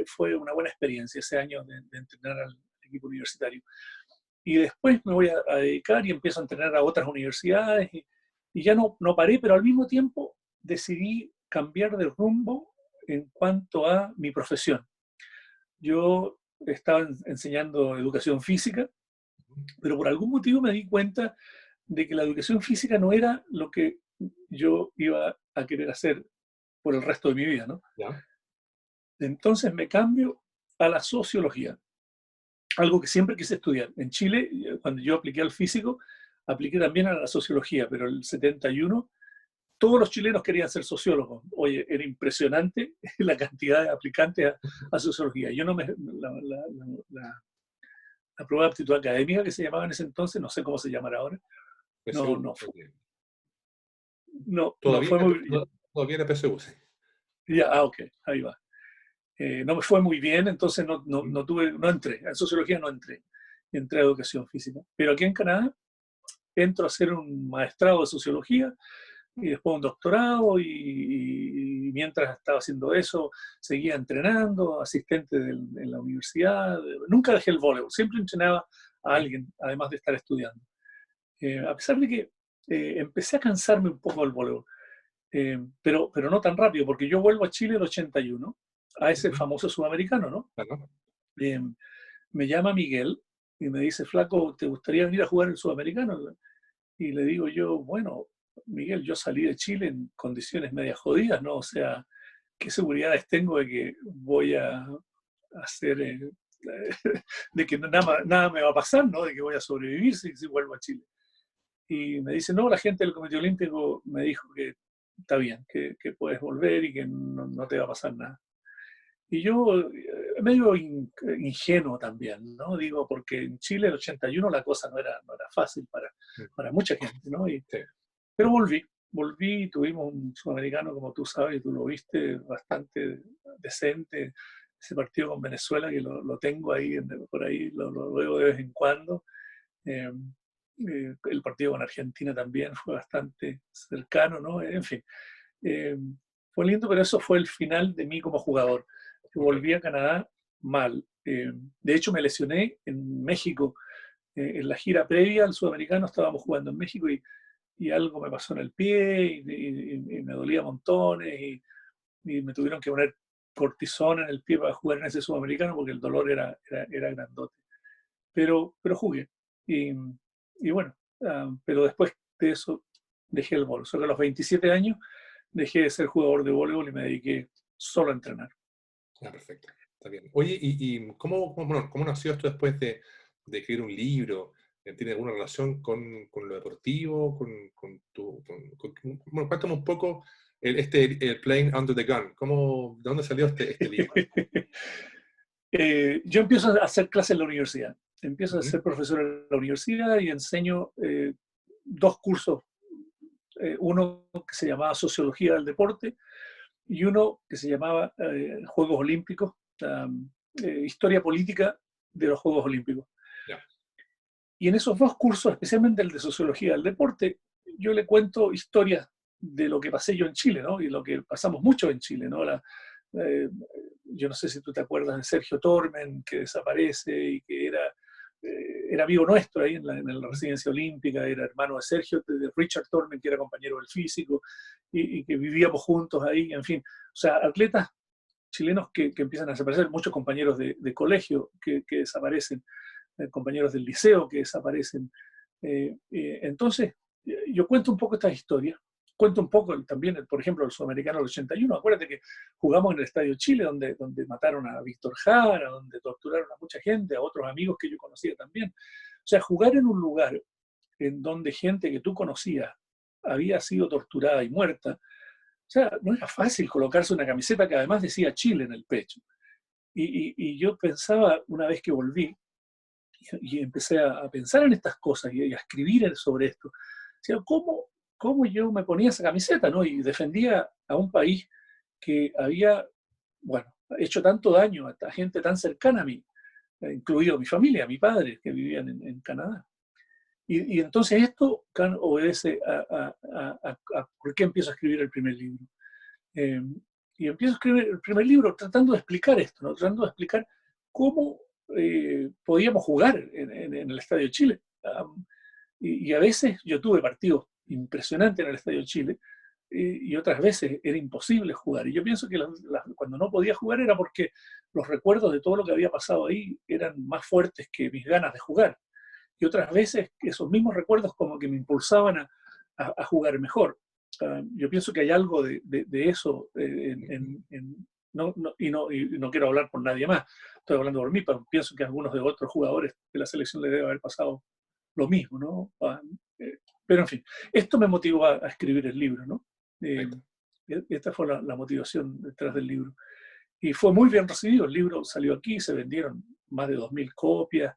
fue una buena experiencia ese año de entrenar al equipo universitario. Y después me voy a dedicar y empiezo a entrenar a otras universidades y ya no paré, pero al mismo tiempo decidí cambiar de rumbo en cuanto a mi profesión. Yo estaba enseñando educación física, pero por algún motivo me di cuenta de que la educación física no era lo que yo iba a querer hacer por el resto de mi vida, ¿no? Ya, Entonces me cambio a la sociología, algo que siempre quise estudiar. En Chile, cuando yo apliqué al físico, apliqué también a la sociología, pero el 71 todos los chilenos querían ser sociólogos. Oye, era impresionante la cantidad de aplicantes a sociología. Yo no me, la prueba de aptitud académica que se llamaba en ese entonces, no sé cómo se llamará ahora, no, PSU. no, Ok. no fue muy, Todavía era PSU, sí. ya, ok, ahí va. No me fue muy bien, entonces Ujú. no entré, en sociología no entré, entré a educación física. Pero aquí en Canadá entro a hacer un maestrado de sociología y después un doctorado y mientras estaba haciendo eso seguía entrenando, asistente en la universidad, nunca dejé el voleibol, siempre entrenaba a Ya, alguien, además de estar estudiando. A pesar de que empecé a cansarme un poco del voleibol. pero no tan rápido, porque yo vuelvo a Chile el 81, a ese Ujú. famoso sudamericano, ¿no? Claro. Eh, Me llama Miguel y me dice, Flaco, ¿te gustaría venir a jugar el sudamericano? Y le digo yo, bueno, Miguel, yo salí de Chile en condiciones medias jodidas, ¿no? O sea, ¿qué seguridades tengo de que voy a hacer, de que nada me va a pasar, ¿no? De que voy a sobrevivir si vuelvo a Chile. Y me dice, no, la gente del Comité Olímpico me dijo que está bien, que puedes volver y que no te va a pasar nada. Y yo, medio ingenuo también, ¿no? Digo, porque en Chile el 81 la cosa no era fácil Mm. para mucha gente, ¿no? Sí. Pero volví y tuvimos un sudamericano, como tú sabes, y tú lo viste, bastante decente. Ese partido con Venezuela, que lo tengo ahí, por ahí, lo veo de vez en cuando. Eh, el partido con Argentina también fue bastante cercano, ¿no? En fin, eh, fue lindo, pero eso fue el final de mí como jugador. Yo Ok. volví a Canadá mal. De hecho, me lesioné en México. En la gira previa al sudamericano estábamos jugando en México y algo me pasó en el pie y me dolía montones y me tuvieron que poner cortisona en el pie para jugar en ese sudamericano porque el dolor era grandote. Pero jugué. Y, y bueno, pero después de eso dejé el voleibol. Solo a los 27 años dejé de ser jugador de voleibol y me dediqué solo a entrenar. Ah, perfecto. Está bien. Oye, ¿y bueno, cómo nació esto después de escribir un libro? ¿Tiene alguna relación con lo deportivo? Bueno, cuéntame un poco el Playing Under the Gun. ¿De dónde salió este libro? Yo empiezo a hacer clases en la universidad. Empiezo a Ujú. ser profesor en la universidad y enseño dos cursos. Uno que se llamaba Sociología del Deporte y uno que se llamaba Juegos Olímpicos, Historia Política de los Juegos Olímpicos. Ya. Y en esos dos cursos, especialmente el de Sociología del Deporte, yo le cuento historias de lo que pasé yo en Chile, ¿no? Y lo que pasamos mucho en Chile, ¿no? Eh, yo no sé si tú te acuerdas de Sergio Tormen, que desaparece y que era amigo nuestro ahí en la Ujú. residencia olímpica, era hermano de Sergio, de Richard Tormen, que era compañero del físico, y que vivíamos juntos ahí, en fin. O sea, atletas chilenos que empiezan a desaparecer, muchos compañeros de colegio que desaparecen, compañeros del liceo que desaparecen. Entonces, yo cuento un poco estas historias, cuento un poco también, por ejemplo, el Sudamericano del 81. Acuérdate que jugamos en el Estadio Chile, donde mataron a Víctor Jara, donde torturaron a mucha gente, a otros amigos que yo conocía también. O sea, jugar en un lugar en donde gente que tú conocías había sido torturada y muerta, o sea, no era fácil colocarse una camiseta que además decía Chile en el pecho. Y yo pensaba, una vez que volví, y empecé a pensar en estas cosas y a escribir sobre esto. O sea, ¿cómo yo me ponía esa camiseta, ¿no? Y defendía a un país que había, bueno, hecho tanto daño a gente tan cercana a mí, incluido mi familia, mi padre, que vivían en Canadá. Y entonces esto obedece a por qué empiezo a escribir el primer libro. Eh, y empiezo a escribir el primer libro tratando de explicar esto, ¿no? Tratando de explicar cómo podíamos jugar en el Estadio Chile. Y a veces yo tuve partidos impresionantes en el Estadio Chile y otras veces era imposible jugar. Y yo pienso que cuando no podía jugar era porque los recuerdos de todo lo que había pasado ahí eran más fuertes que mis ganas de jugar. Y otras veces esos mismos recuerdos como que me impulsaban a jugar mejor. Yo pienso que hay algo de eso y no quiero hablar por nadie más, estoy hablando por mí, pero pienso que a algunos de otros jugadores de la selección les debe haber pasado lo mismo, ¿no? Pero en fin, esto me motivó a escribir el libro, ¿no? Eh, Perfecto. Esta fue la motivación detrás del libro. Y fue muy bien recibido, el libro salió aquí, se vendieron más de 2.000 copias.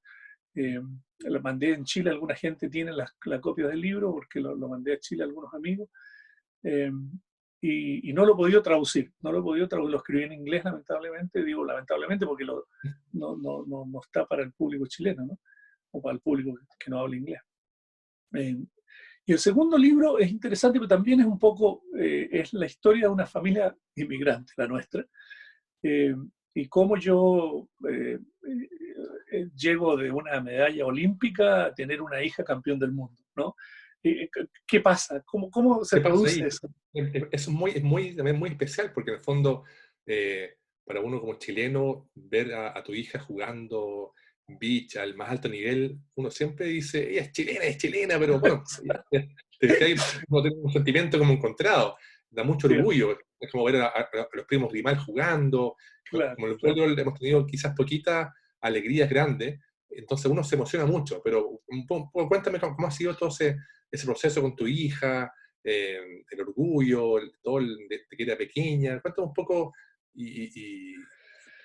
Eh, la mandé en Chile, alguna gente tiene la copia del libro porque lo mandé a Chile a algunos amigos. Eh, y no lo he podido traducir, no lo he podido traducir, lo escribí en inglés lamentablemente, digo lamentablemente porque no está para el público chileno, ¿no? O para el público que no habla inglés. Eh, y el segundo libro es interesante, pero también es un poco, es la historia de una familia inmigrante, la nuestra, eh, y cómo yo llego de una medalla olímpica a tener una hija campeón del mundo, ¿no? ¿Qué pasa? ¿Cómo se ¿Qué pasa produce ahí? eso? También muy especial, porque en el fondo, para uno como chileno, ver a tu hija jugando beach al más alto nivel, uno siempre dice, ella es chilena, pero bueno, te fijas, uno tiene un sentimiento como encontrado, da mucho Cierto, orgullo, es como ver a los primos Grimal jugando, claro, como en el claro. fútbol hemos tenido quizás poquitas alegrías grandes, entonces uno se emociona mucho, pero cuéntame cómo ha sido todo ese proceso con tu hija, el orgullo, de que era pequeña. Cuéntame un poco y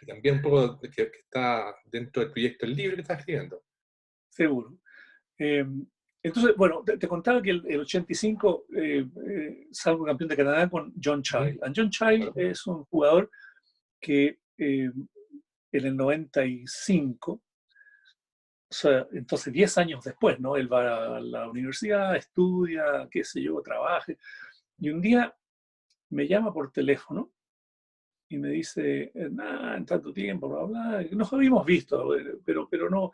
también un poco que está dentro del proyecto el libro que estás escribiendo. Seguro. Eh, entonces, bueno, te contaba que el 85 salgo campeón de Canadá con John Ujú, Child. John Child claro. es un jugador que en el 95, o sea, entonces 10 años después, ¿no? Él va a la universidad, estudia, qué sé yo, trabaja. Y un día me llama por teléfono y me dice, en tanto tiempo, bla, bla. Nos habíamos visto, pero no.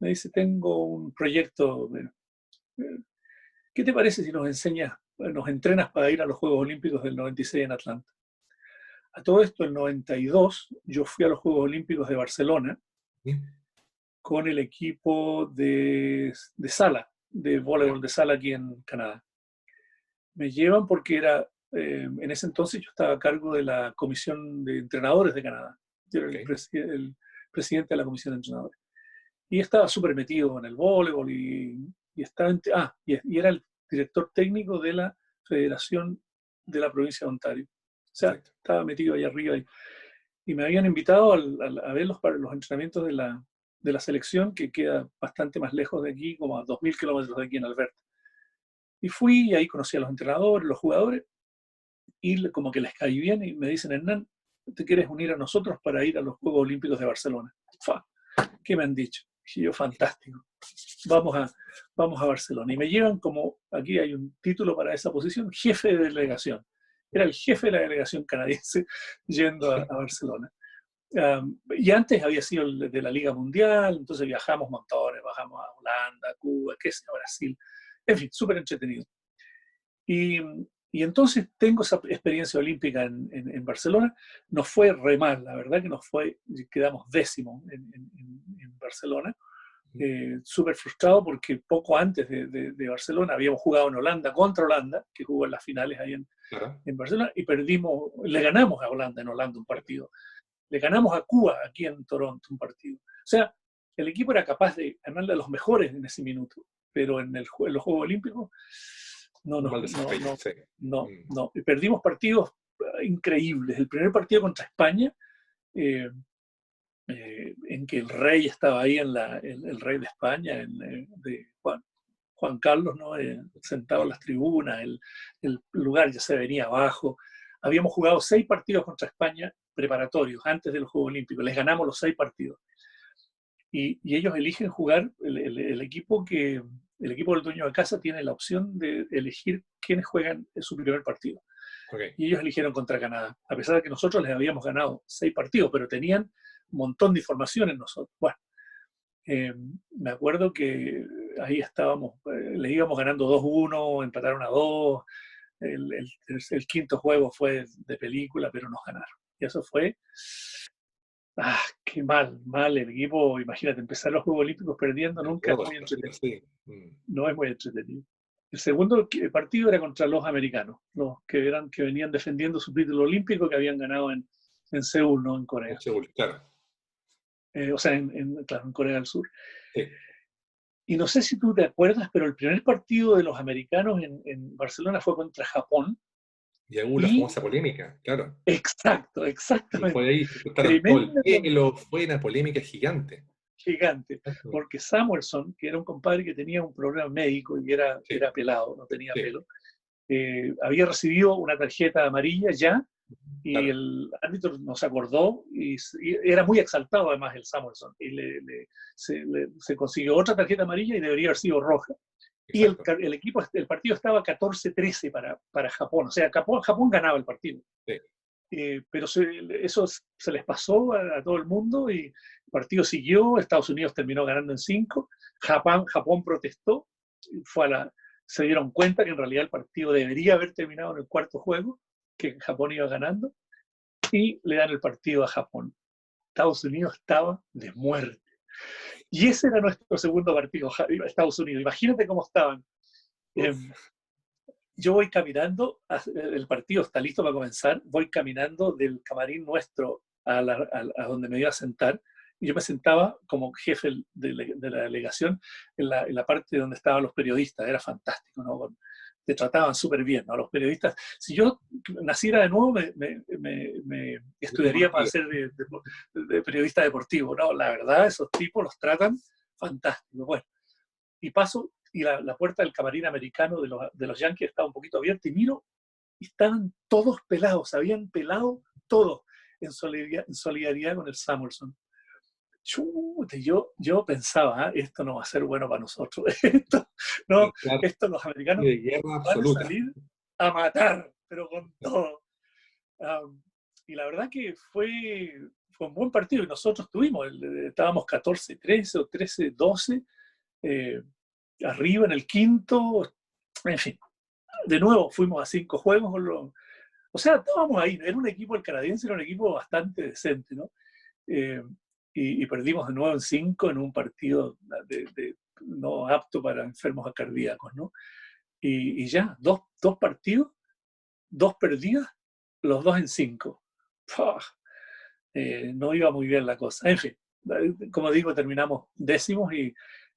Me dice, tengo un proyecto. ¿Qué te parece si nos enseñas, nos entrenas para ir a los Juegos Olímpicos del 96 en Atlanta? A todo esto, en 92, yo fui a los Juegos Olímpicos de Barcelona Sí, con el equipo de sala, de ya, voleibol de sala aquí en Canadá. Me llevan porque en ese entonces yo estaba a cargo de la comisión de entrenadores de Canadá. Yo era ok, el presidente de la comisión de entrenadores. Y estaba súper metido en el voleibol y era el director técnico de la Federación de la provincia de Ontario. O sea, perfecto. estaba metido ahí arriba y me habían invitado a ver los entrenamientos de la selección, que queda bastante más lejos de aquí, como a 2.000 kilómetros de aquí en Alberta. Y fui y ahí conocí a los entrenadores, los jugadores, y como que les caí bien y me dicen, Hernán, ¿te quieres unir a nosotros para ir a los Juegos Olímpicos de Barcelona? ¡Fa! ¿Qué me han dicho? Y yo, fantástico, vamos a, vamos a Barcelona. Y me llevan como, aquí hay un título para esa posición, jefe de delegación. Era el jefe de la delegación canadiense yendo a Barcelona. Y antes había sido el de la Liga Mundial, entonces viajamos montones, bajamos a Holanda, Cuba, qué sé, a Brasil. En fin, súper entretenido. Y, y entonces tengo esa experiencia olímpica en Barcelona. Nos fue re mal, la verdad que nos fue, quedamos décimos en Barcelona. Súper frustrado porque poco antes de Barcelona habíamos jugado en Holanda contra Holanda, que jugó en las finales ahí Claro, en Barcelona, y perdimos, le ganamos a Holanda en Holanda un partido. Le ganamos a Cuba aquí en Toronto un partido. O sea, el equipo era capaz de ganarle a los mejores en ese minuto, pero en los Juegos Olímpicos no, un no, mal no, desempeño, no, sí. no, no. Y perdimos partidos increíbles. El primer partido contra España, eh, en que el rey estaba ahí, el rey de España, de Juan Carlos, ¿no? Sentado en las tribunas, el lugar ya se venía abajo. Habíamos jugado 6 partidos contra España preparatorios antes de los Juegos Olímpicos. Les ganamos los 6 partidos. Y ellos eligen jugar el equipo el equipo del dueño de casa tiene la opción de elegir quiénes juegan en su primer partido. Ok, Y ellos eligieron contra Canadá, a pesar de que nosotros les habíamos ganado 6 partidos, pero tenían un montón de información en nosotros. Bueno, me acuerdo que ahí estábamos, le íbamos ganando 2-1, empataron a 2, el quinto juego fue de película, pero nos ganaron. Y eso fue, qué mal el equipo. Imagínate, empezar los Juegos Olímpicos perdiendo nunca es todo muy esto, entretenido. sí. No es muy entretenido. El segundo partido era contra los americanos, los que venían defendiendo su título olímpico que habían ganado en Seúl, no en Corea. En Seúl, claro. O sea, claro, en Corea del Sur. Sí. Y no sé si tú te acuerdas, pero el primer partido de los americanos en Barcelona fue contra Japón. Y hubo la Y famosa polémica, claro. exacto, Y fue exactamente. ahí, se cortaron todo el Tremenda pelo, fue una polémica gigante. gigante. Porque Samuelson, que era un compadre que tenía un problema médico y Sí, era pelado, no tenía sí, pelo, había recibido una tarjeta amarilla ya y claro. el árbitro nos acordó y era muy exaltado además el Samuelson y se consiguió otra tarjeta amarilla y debería haber sido roja. Y Exacto. el partido estaba 14-13 para Japón, o sea, Japón ganaba el partido. Sí, Pero eso se les pasó a todo el mundo y el partido siguió, Estados Unidos terminó ganando en 5, Japón protestó, fue se dieron cuenta que en realidad el partido debería haber terminado en el cuarto juego, que Japón iba ganando, y le dan el partido a Japón. Estados Unidos estaba de muerte. Y ese era nuestro segundo partido, Estados Unidos. Imagínate cómo estaban. Yo voy caminando, el partido está listo para comenzar, voy caminando del camarín nuestro a donde me iba a sentar, y yo me sentaba como jefe de la delegación en la parte donde estaban los periodistas. Era fantástico, ¿no? Te trataban súper bien, ¿no? Los periodistas. Si yo naciera de nuevo, me estudiaría para ser de periodista deportivo, ¿no? La verdad, esos tipos los tratan fantástico. Bueno, y paso, y la puerta del camarín americano de los Yankees estaba un poquito abierta, y miro, y estaban todos pelados, habían pelado todos en solidaridad con el Samuelson. Chute, yo pensaba, esto no va a ser bueno para nosotros. No, Claro, esto los americanos de guerra van a absoluta. salir a matar, pero con todo. Y la verdad que fue un buen partido, y nosotros estábamos 14-13 o 13-12, arriba en el quinto, en fin. De nuevo fuimos a 5 juegos. O sea, estábamos ahí. Era un equipo, el canadiense era un equipo bastante decente, ¿no? Y perdimos de nuevo en 5 en un partido no apto para enfermos cardíacos, ¿no? Y ya, dos partidos, 2 perdidas, los 2 en 5. No iba muy bien la cosa. En fin, como digo, terminamos décimos,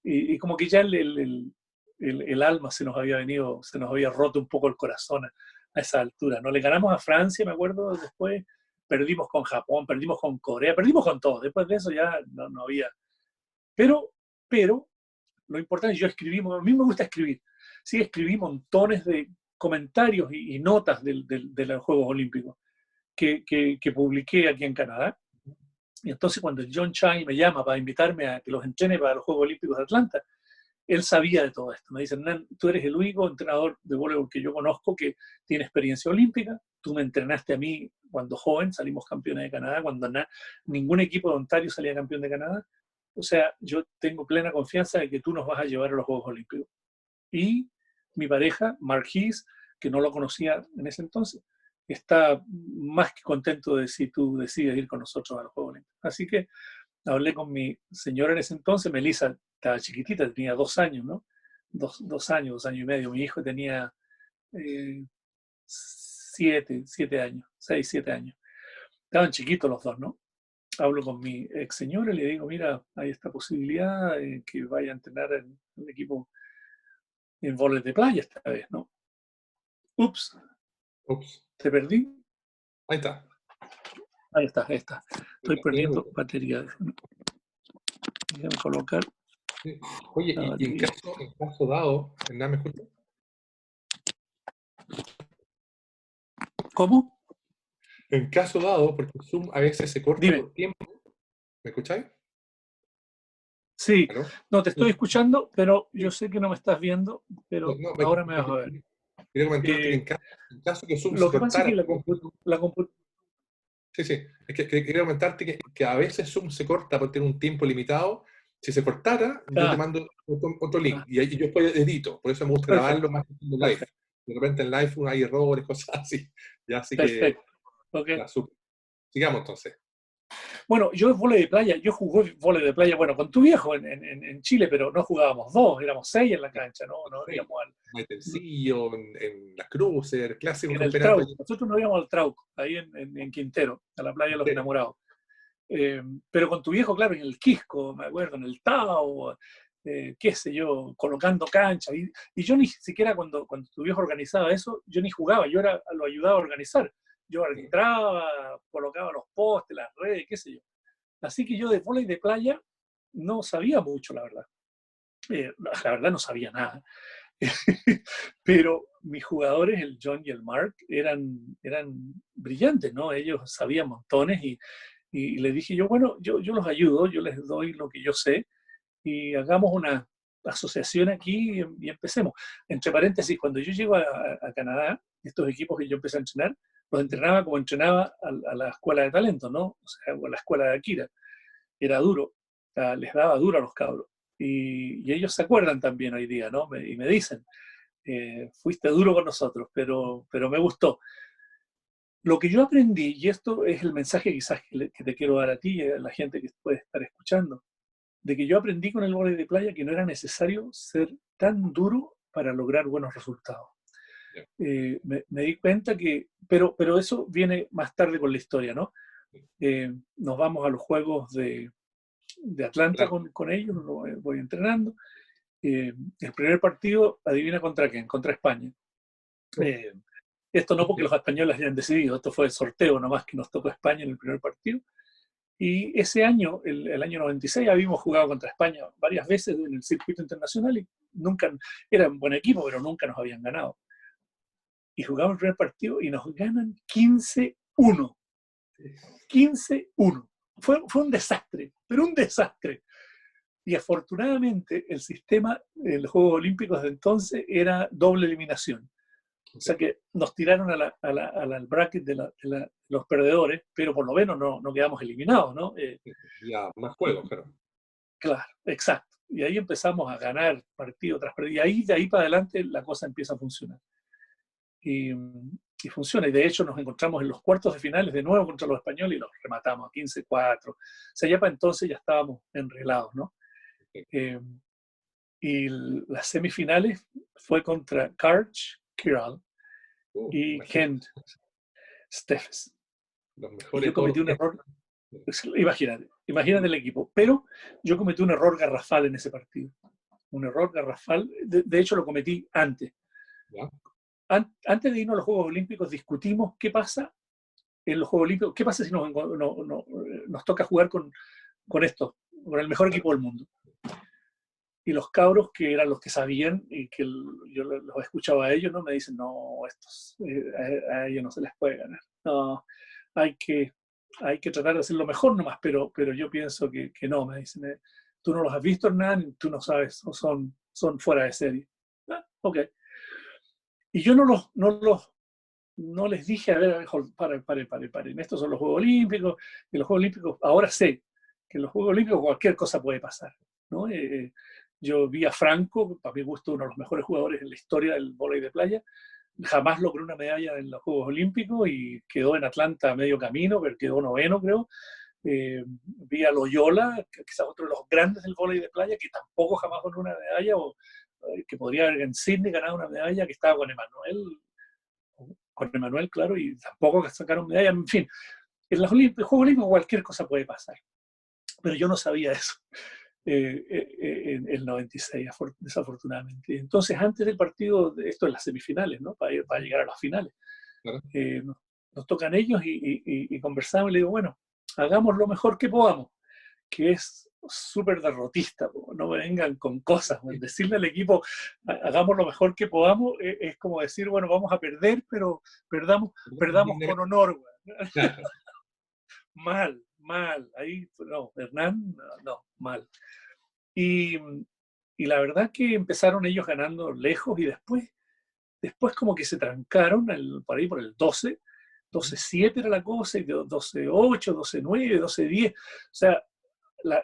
y como que ya el alma se nos había venido, se nos había roto un poco el corazón a esa altura, ¿no? Le ganamos a Francia, me acuerdo, después perdimos con Japón, perdimos con Corea, perdimos con todo. Después de eso ya no había. Pero lo importante, yo escribí, a mí me gusta escribir. Sí, escribí montones de comentarios y notas de los Juegos Olímpicos que publiqué aquí en Canadá. Y entonces cuando John Chai me llama para invitarme a que los entrene para los Juegos Olímpicos de Atlanta, él sabía de todo esto. Me dice: Hernán, tú eres el único entrenador de voleibol que yo conozco que tiene experiencia olímpica. Tú me entrenaste a mí cuando joven, salimos campeones de Canadá, cuando ningún equipo de Ontario salía campeón de Canadá. O sea, yo tengo plena confianza de que tú nos vas a llevar a los Juegos Olímpicos. Y mi pareja, Mark Hayes, que no lo conocía en ese entonces, está más que contento de si tú decides ir con nosotros a los Juegos Olímpicos. Así que hablé con mi señora en ese entonces. Melissa estaba chiquitita, tenía 2 años, ¿no? 2 años, 2 años y medio. Mi hijo tenía 7 años, 6, 7 años. Estaban chiquitos los dos, ¿no? Hablo con mi ex señora y le digo: mira, hay esta posibilidad de que vaya a entrenar en el equipo en vóley de playa esta vez, ¿no? Ups, Ups. te perdí. Ahí está. Ahí está, ahí está. Estoy perdiendo batería. Déjame colocar Sí. Oye, la y en batería. caso dado, ¿Hernán me escucha? ¿Cómo? En caso dado, porque Zoom a veces se corta Dime. por tiempo. ¿Me escucháis? Sí, ¿Aló? no te estoy Sí, escuchando, pero yo sí. sé que no me estás viendo, pero No, ahora me vas a ver. quería comentarte que Eh, en caso que Zoom se lo que pasa es cortara, que la sí, sí, es que quería comentarte que a veces Zoom se corta porque tiene un tiempo limitado. Si se cortara, yo te ah, mando otro link ah, y ahí yo después edito. Por eso me gusta grabarlo perfecto, más que haciendo live. perfecto, De repente en live hay errores, cosas así. Ya, así que, perfecto. Okay. ya, súper. Sigamos entonces. Bueno, yo vóley de playa, yo jugué vóley de playa, bueno, con tu viejo en Chile, pero no jugábamos 2, éramos 6 en la cancha, ¿no? No Sí. íbamos Maitencillo, en las cruces, el clásico en el campeonato. Trauco. Nosotros no íbamos al Trauco, ahí en Quintero, a la playa de los Enamorados. Pero con tu viejo, claro, en el Quisco, me acuerdo, en el Tao, qué sé yo, colocando cancha. Y yo ni siquiera cuando tu viejo organizaba eso, yo ni jugaba, yo lo ayudaba a organizar. Yo entraba, colocaba los postes, las redes, qué sé yo. Así que yo de vóley de playa no sabía mucho, la verdad. La verdad no sabía nada. Pero mis jugadores, el John y el Mark, eran brillantes, ¿no? Ellos sabían montones, y le dije yo: bueno, yo los ayudo, yo les doy lo que yo sé, y hagamos una asociación aquí, y empecemos. Entre paréntesis, cuando yo llego a Canadá, estos equipos que yo empecé a entrenar, los entrenaba como entrenaba a la escuela de talento, ¿no? O sea, a la escuela de Akira. Era duro, les daba duro a los cabros. Y ellos se acuerdan también hoy día, ¿no? Y me dicen: fuiste duro con nosotros, pero me gustó. Lo que yo aprendí, y esto es el mensaje quizás que te quiero dar a ti y a la gente que puede estar escuchando, de que yo aprendí con el vóley de playa que no era necesario ser tan duro para lograr buenos resultados. Ya. Me di cuenta que, pero eso viene más tarde con la historia, ¿no? Nos vamos a los Juegos de Atlanta Claro. con ellos, voy entrenando. El primer partido, adivina contra quién, contra España. Eh, Esto no porque los españoles hayan decidido, esto fue el sorteo nomás que nos tocó España en el primer partido. Y ese año, el año 96, habíamos jugado contra España varias veces en el circuito internacional y nunca, era un buen equipo, pero nunca nos habían ganado. Y jugamos el primer partido y nos ganan 15-1. 15-1. Fue un desastre, pero un desastre. Y afortunadamente el sistema en los Juegos Olímpicos de entonces era doble eliminación. O sea que nos tiraron al bracket de los perdedores, pero por lo menos no quedamos eliminados, ¿no? Ya, más juegos, claro. Claro, exacto. Y ahí empezamos a ganar partido tras partido. Y ahí, de ahí para adelante la cosa empieza a funcionar. Y funciona. Y de hecho nos encontramos en los cuartos de finales de nuevo contra los españoles y los rematamos a 15-4. O sea, ya para entonces ya estábamos enrelados, ¿no? Y las semifinales fue contra Karch Kiral y Imagínate, Kent Steffes. los Y mejores yo de todos cometí los un tiempos. error, imagínate el equipo, pero yo cometí un error garrafal en ese partido. Un error garrafal, de hecho lo cometí antes. ¿Ya? Antes de irnos a los Juegos Olímpicos discutimos qué pasa en los Juegos Olímpicos, qué pasa si nos toca jugar con esto, con el mejor equipo del mundo. Y los cabros, que eran los que sabían y que yo los escuchaba a ellos, ¿no? Me dicen, no, estos, a ellos no se les puede ganar. No, hay que tratar de hacerlo mejor nomás, pero yo pienso que no, me dicen, tú no los has visto, Hernán, tú no sabes, o son fuera de serie. Ah, ok. Y yo no les dije, a ver, paren, estos son los Juegos Olímpicos, y los Juegos Olímpicos, ahora sé que en los Juegos Olímpicos cualquier cosa puede pasar, ¿no? Yo vi a Franco, para mi gusto uno de los mejores jugadores en la historia del vóley de playa, jamás logró una medalla en los Juegos Olímpicos y quedó en Atlanta a medio camino, pero quedó noveno, creo. Vi a Loyola, quizás otro de los grandes del vóley de playa, que tampoco jamás ganó una medalla, o que podría haber en Sydney ganado una medalla, que estaba con Emanuel, claro, y tampoco sacaron medalla. En fin, en los Juegos Olímpicos cualquier cosa puede pasar, pero yo no sabía eso en el 96, desafortunadamente. Entonces, antes del partido, esto es las semifinales, ¿no? Para llegar a las finales, Claro. nos tocan ellos y conversamos y le digo, bueno, hagamos lo mejor que podamos, que es súper derrotista, no me vengan con cosas, decirle al equipo, hagamos lo mejor que podamos, es como decir, bueno, vamos a perder, pero perdamos con honor. Mal, ahí, no, Hernán, no, mal. Y, y la verdad que empezaron ellos ganando lejos y después como que se trancaron por ahí por el 12-7 era la cosa, y 12-8, 12-9, 12-10, o sea,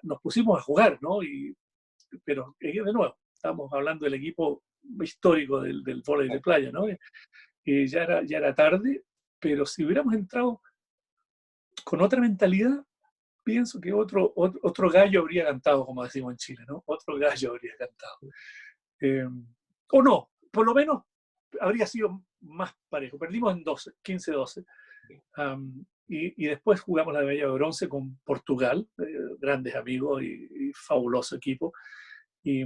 nos pusimos a jugar, ¿no? Pero de nuevo, estamos hablando del equipo histórico del vóley de playa, ¿no? Ya era tarde, pero si hubiéramos entrado con otra mentalidad, pienso que otro gallo habría cantado, como decimos en Chile, ¿no? Otro gallo habría cantado. O no, por lo menos habría sido más parejo. Perdimos en 15-12. Y después jugamos la medalla de bronce con Portugal, grandes amigos y fabuloso equipo. Y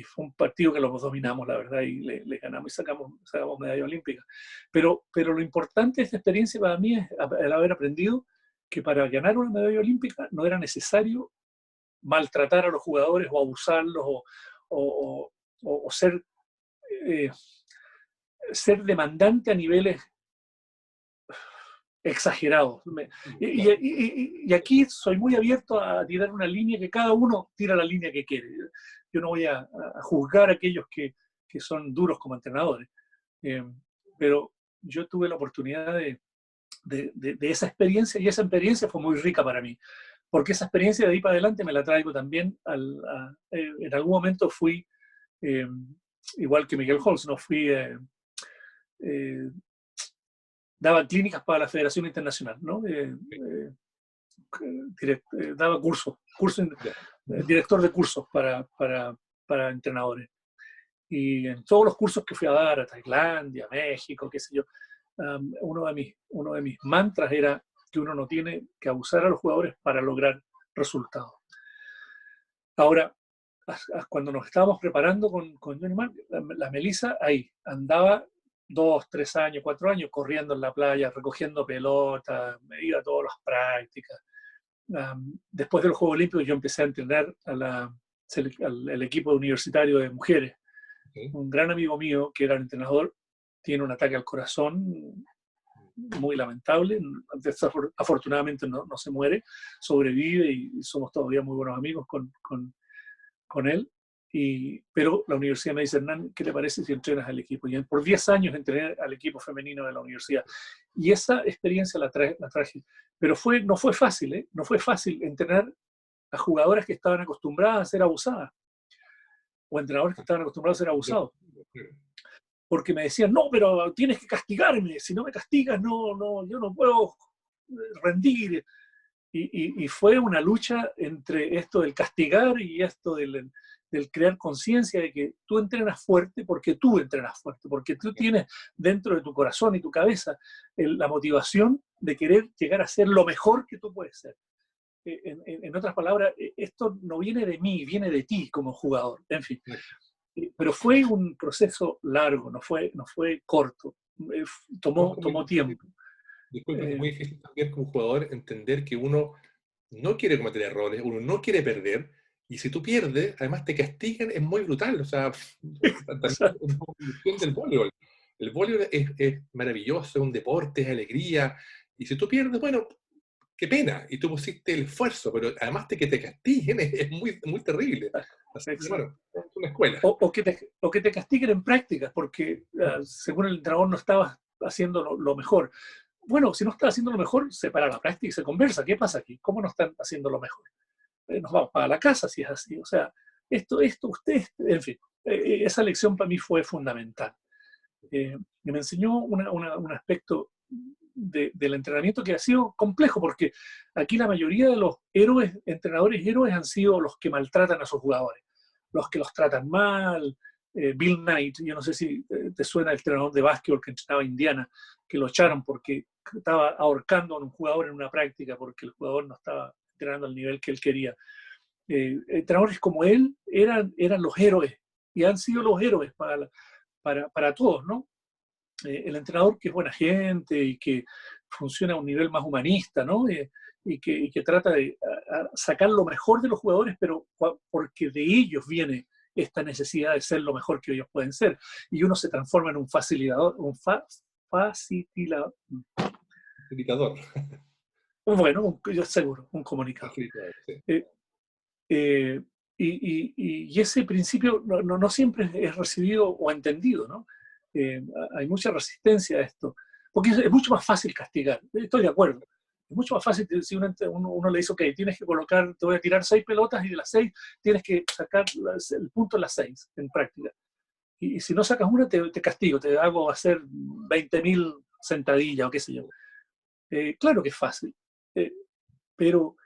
fue un partido que los dominamos, la verdad, y le ganamos y sacamos medalla olímpica. Pero lo importante de esta experiencia para mí es el haber aprendido que para ganar una medalla olímpica no era necesario maltratar a los jugadores o abusarlos o ser demandante a niveles exagerados. Y aquí soy muy abierto a tirar una línea, que cada uno tira la línea que quiere. Yo no voy a juzgar a aquellos que son duros como entrenadores, pero yo tuve la oportunidad de esa experiencia, y esa experiencia fue muy rica para mí, porque esa experiencia de ahí para adelante me la traigo también. En algún momento fui igual que Miguel Holz, no fui, daba clínicas para la Federación Internacional, ¿no? Daba Ya. director de cursos para entrenadores. Y en todos los cursos que fui a dar, a Tailandia, México, qué sé yo, uno de mis mantras era que uno no tiene que abusar a los jugadores para lograr resultados. Ahora, cuando nos estábamos preparando con Johnny Mark, la Melissa ahí andaba 2, 3 años, 4 años corriendo en la playa, recogiendo pelotas, me iba a todas las prácticas. Después de los Juegos Olímpicos yo empecé a entrenar al equipo universitario de mujeres. Okay. Un gran amigo mío, que era el entrenador, tiene un ataque al corazón muy lamentable. Afortunadamente no se muere, sobrevive y somos todavía muy buenos amigos con él. Pero la universidad me dice, Hernán, ¿qué te parece si entrenas al equipo? Y por 10 años entrené al equipo femenino de la universidad. Y esa experiencia la traje. Pero no fue fácil, ¿eh? No fue fácil entrenar a jugadoras que estaban acostumbradas a ser abusadas o entrenadores que estaban acostumbrados a ser abusados. Porque me decían, no, pero tienes que castigarme, si no me castigas, yo no puedo rendir. Y fue una lucha entre esto del castigar y esto del crear conciencia de que tú entrenas fuerte porque tú entrenas fuerte, porque tú tienes dentro de tu corazón y tu cabeza la motivación de querer llegar a ser lo mejor que tú puedes ser. En otras palabras, esto no viene de mí, viene de ti como jugador, en fin. Pero fue un proceso largo, no fue corto, tomó tiempo. Disculpa, es muy difícil también como jugador entender que uno no quiere cometer errores, uno no quiere perder, y si tú pierdes, además te castigan, es muy brutal. O sea, también es una evolución del voleibol. El voleibol es maravilloso, es un deporte, es alegría, y si tú pierdes, bueno, qué pena, y tú pusiste el esfuerzo, pero además de que te castiguen es muy, muy terrible. Así que, bueno, es una escuela. O que te castiguen en prácticas, porque según el entrenador no estabas haciendo lo mejor. Bueno, si no estás haciendo lo mejor, se para la práctica y se conversa. ¿Qué pasa aquí? ¿Cómo no están haciendo lo mejor? Nos vamos para la casa si es así. O sea, usted, en fin, esa lección para mí fue fundamental. Y me enseñó un aspecto del entrenamiento que ha sido complejo, porque aquí la mayoría de los entrenadores héroes han sido los que maltratan a sus jugadores, los que los tratan mal. Bill Knight, yo no sé si te suena el entrenador de básquetbol que entrenaba a Indiana, que lo echaron porque estaba ahorcando a un jugador en una práctica porque el jugador no estaba entrenando al nivel que él quería. Entrenadores como él eran los héroes y han sido los héroes para todos, ¿no? El entrenador que es buena gente y que funciona a un nivel más humanista, ¿no? Y que trata de sacar lo mejor de los jugadores, pero porque de ellos viene esta necesidad de ser lo mejor que ellos pueden ser. Y uno se transforma en un facilitador, Facilitador. Bueno, yo seguro, un comunicador. Facilitador, sí. Y ese principio no siempre es recibido o entendido, ¿no? Hay mucha resistencia a esto, porque es mucho más fácil castigar, estoy de acuerdo. Es mucho más fácil si uno le dice, ok, tienes que colocar, te voy a tirar 6 pelotas y de las 6 tienes que sacar el punto en las 6 en práctica. Y si no sacas una, te castigo, te hago hacer 20.000 sentadillas o qué sé yo. Claro que es fácil, pero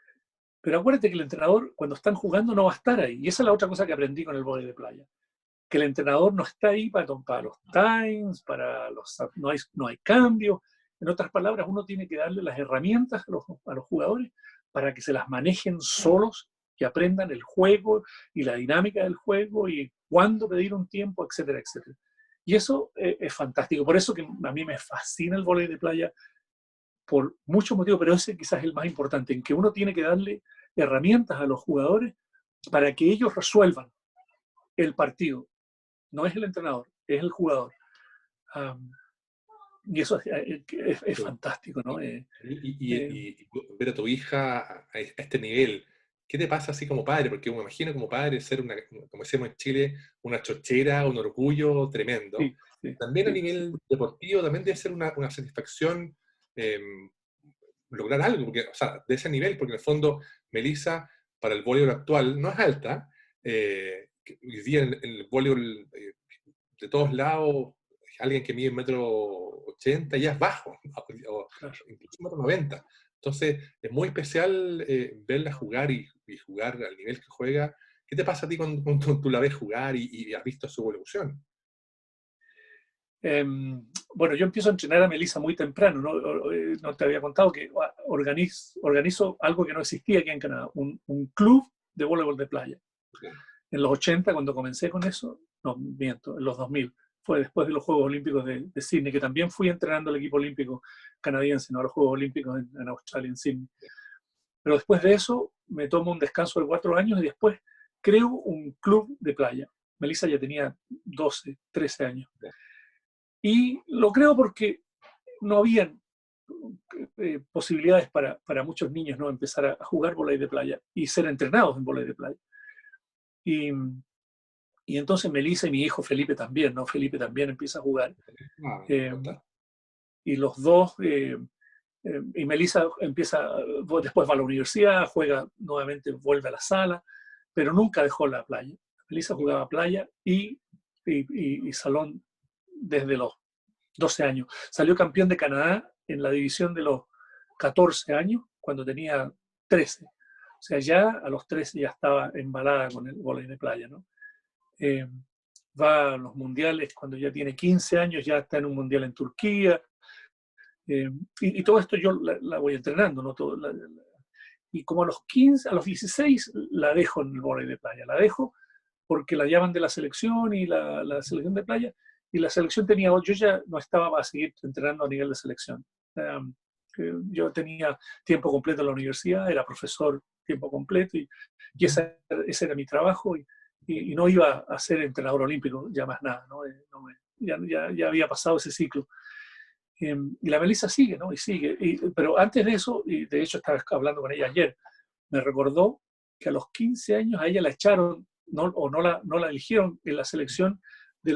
acuérdate que el entrenador, cuando están jugando, no va a estar ahí. Y esa es la otra cosa que aprendí con el vóley de playa. Que el entrenador no está ahí para los times, no hay cambio. En otras palabras, uno tiene que darle las herramientas a los jugadores para que se las manejen solos, que aprendan el juego y la dinámica del juego y cuándo pedir un tiempo, etcétera, etcétera. Y eso es fantástico. Por eso que a mí me fascina el vóley de playa por muchos motivos, pero ese quizás es el más importante, en que uno tiene que darle herramientas a los jugadores para que ellos resuelvan el partido. No es el entrenador, es el jugador. Y eso es fantástico, ¿no? Y ver a tu hija a este nivel, ¿qué te pasa así como padre? Porque me imagino como padre ser como decimos en Chile, una chochera, un orgullo tremendo. Sí, También a sí, nivel deportivo, también debe ser una satisfacción eh, lograr algo, porque, o sea, de ese nivel, porque en el fondo Melissa, para el voleibol actual, no es alta. Hoy día en el voleibol de todos lados, alguien que mide 1,80 m ya es bajo, o claro. incluso 1,90 m. Entonces, es muy especial verla jugar y jugar al nivel que juega. ¿Qué te pasa a ti cuando tú la ves jugar y has visto su evolución? Bueno, yo empiezo a entrenar a Melissa muy temprano, ¿no? No te había contado que organizo algo que no existía aquí en Canadá, un club de voleibol de playa. En los 80, cuando comencé con eso, no, miento, en los 2000, fue después de los Juegos Olímpicos de Sydney, que también fui entrenando al equipo olímpico canadiense, ¿no? A los Juegos Olímpicos en Australia, en Sydney. Pero después de eso, me tomo un descanso de 4 años y después creo un club de playa. Melissa ya tenía 12, 13 años. Y lo creo porque no habían posibilidades para muchos niños, ¿no? Empezar a jugar vóley de playa y ser entrenados en vóley de playa. Y, y entonces Melissa y mi hijo Felipe también, ¿no? Felipe también empieza a jugar. Ah, Eh, fantástico. y los dos, y Melissa empieza, después va a la universidad, juega nuevamente, vuelve a la sala, pero nunca dejó la playa. Melissa jugaba playa y salón desde los 12 años. Salió campeón de Canadá en la división de los 14 años, cuando tenía 13. O sea, ya a los 13 ya estaba embalada con el vóley de playa, ¿no? Va a los mundiales cuando ya tiene 15 años, ya está en un mundial en Turquía. Y todo esto yo la voy entrenando, ¿no? Y como a los 15, a los 16, la dejo en el vóley de playa. La dejo porque la llaman de la selección y la selección de playa, y la selección tenía, yo ya no estaba para seguir entrenando a nivel de selección. Yo tenía tiempo completo en la universidad, era profesor tiempo completo, y ese era mi trabajo, y no iba a ser entrenador olímpico, ya más nada, ¿no? Ya había pasado ese ciclo. Y la Melissa sigue, ¿no? Y sigue. Pero antes de eso, y de hecho estaba hablando con ella ayer, me recordó que a los 15 años a ella la echaron, o no la eligieron en la selección de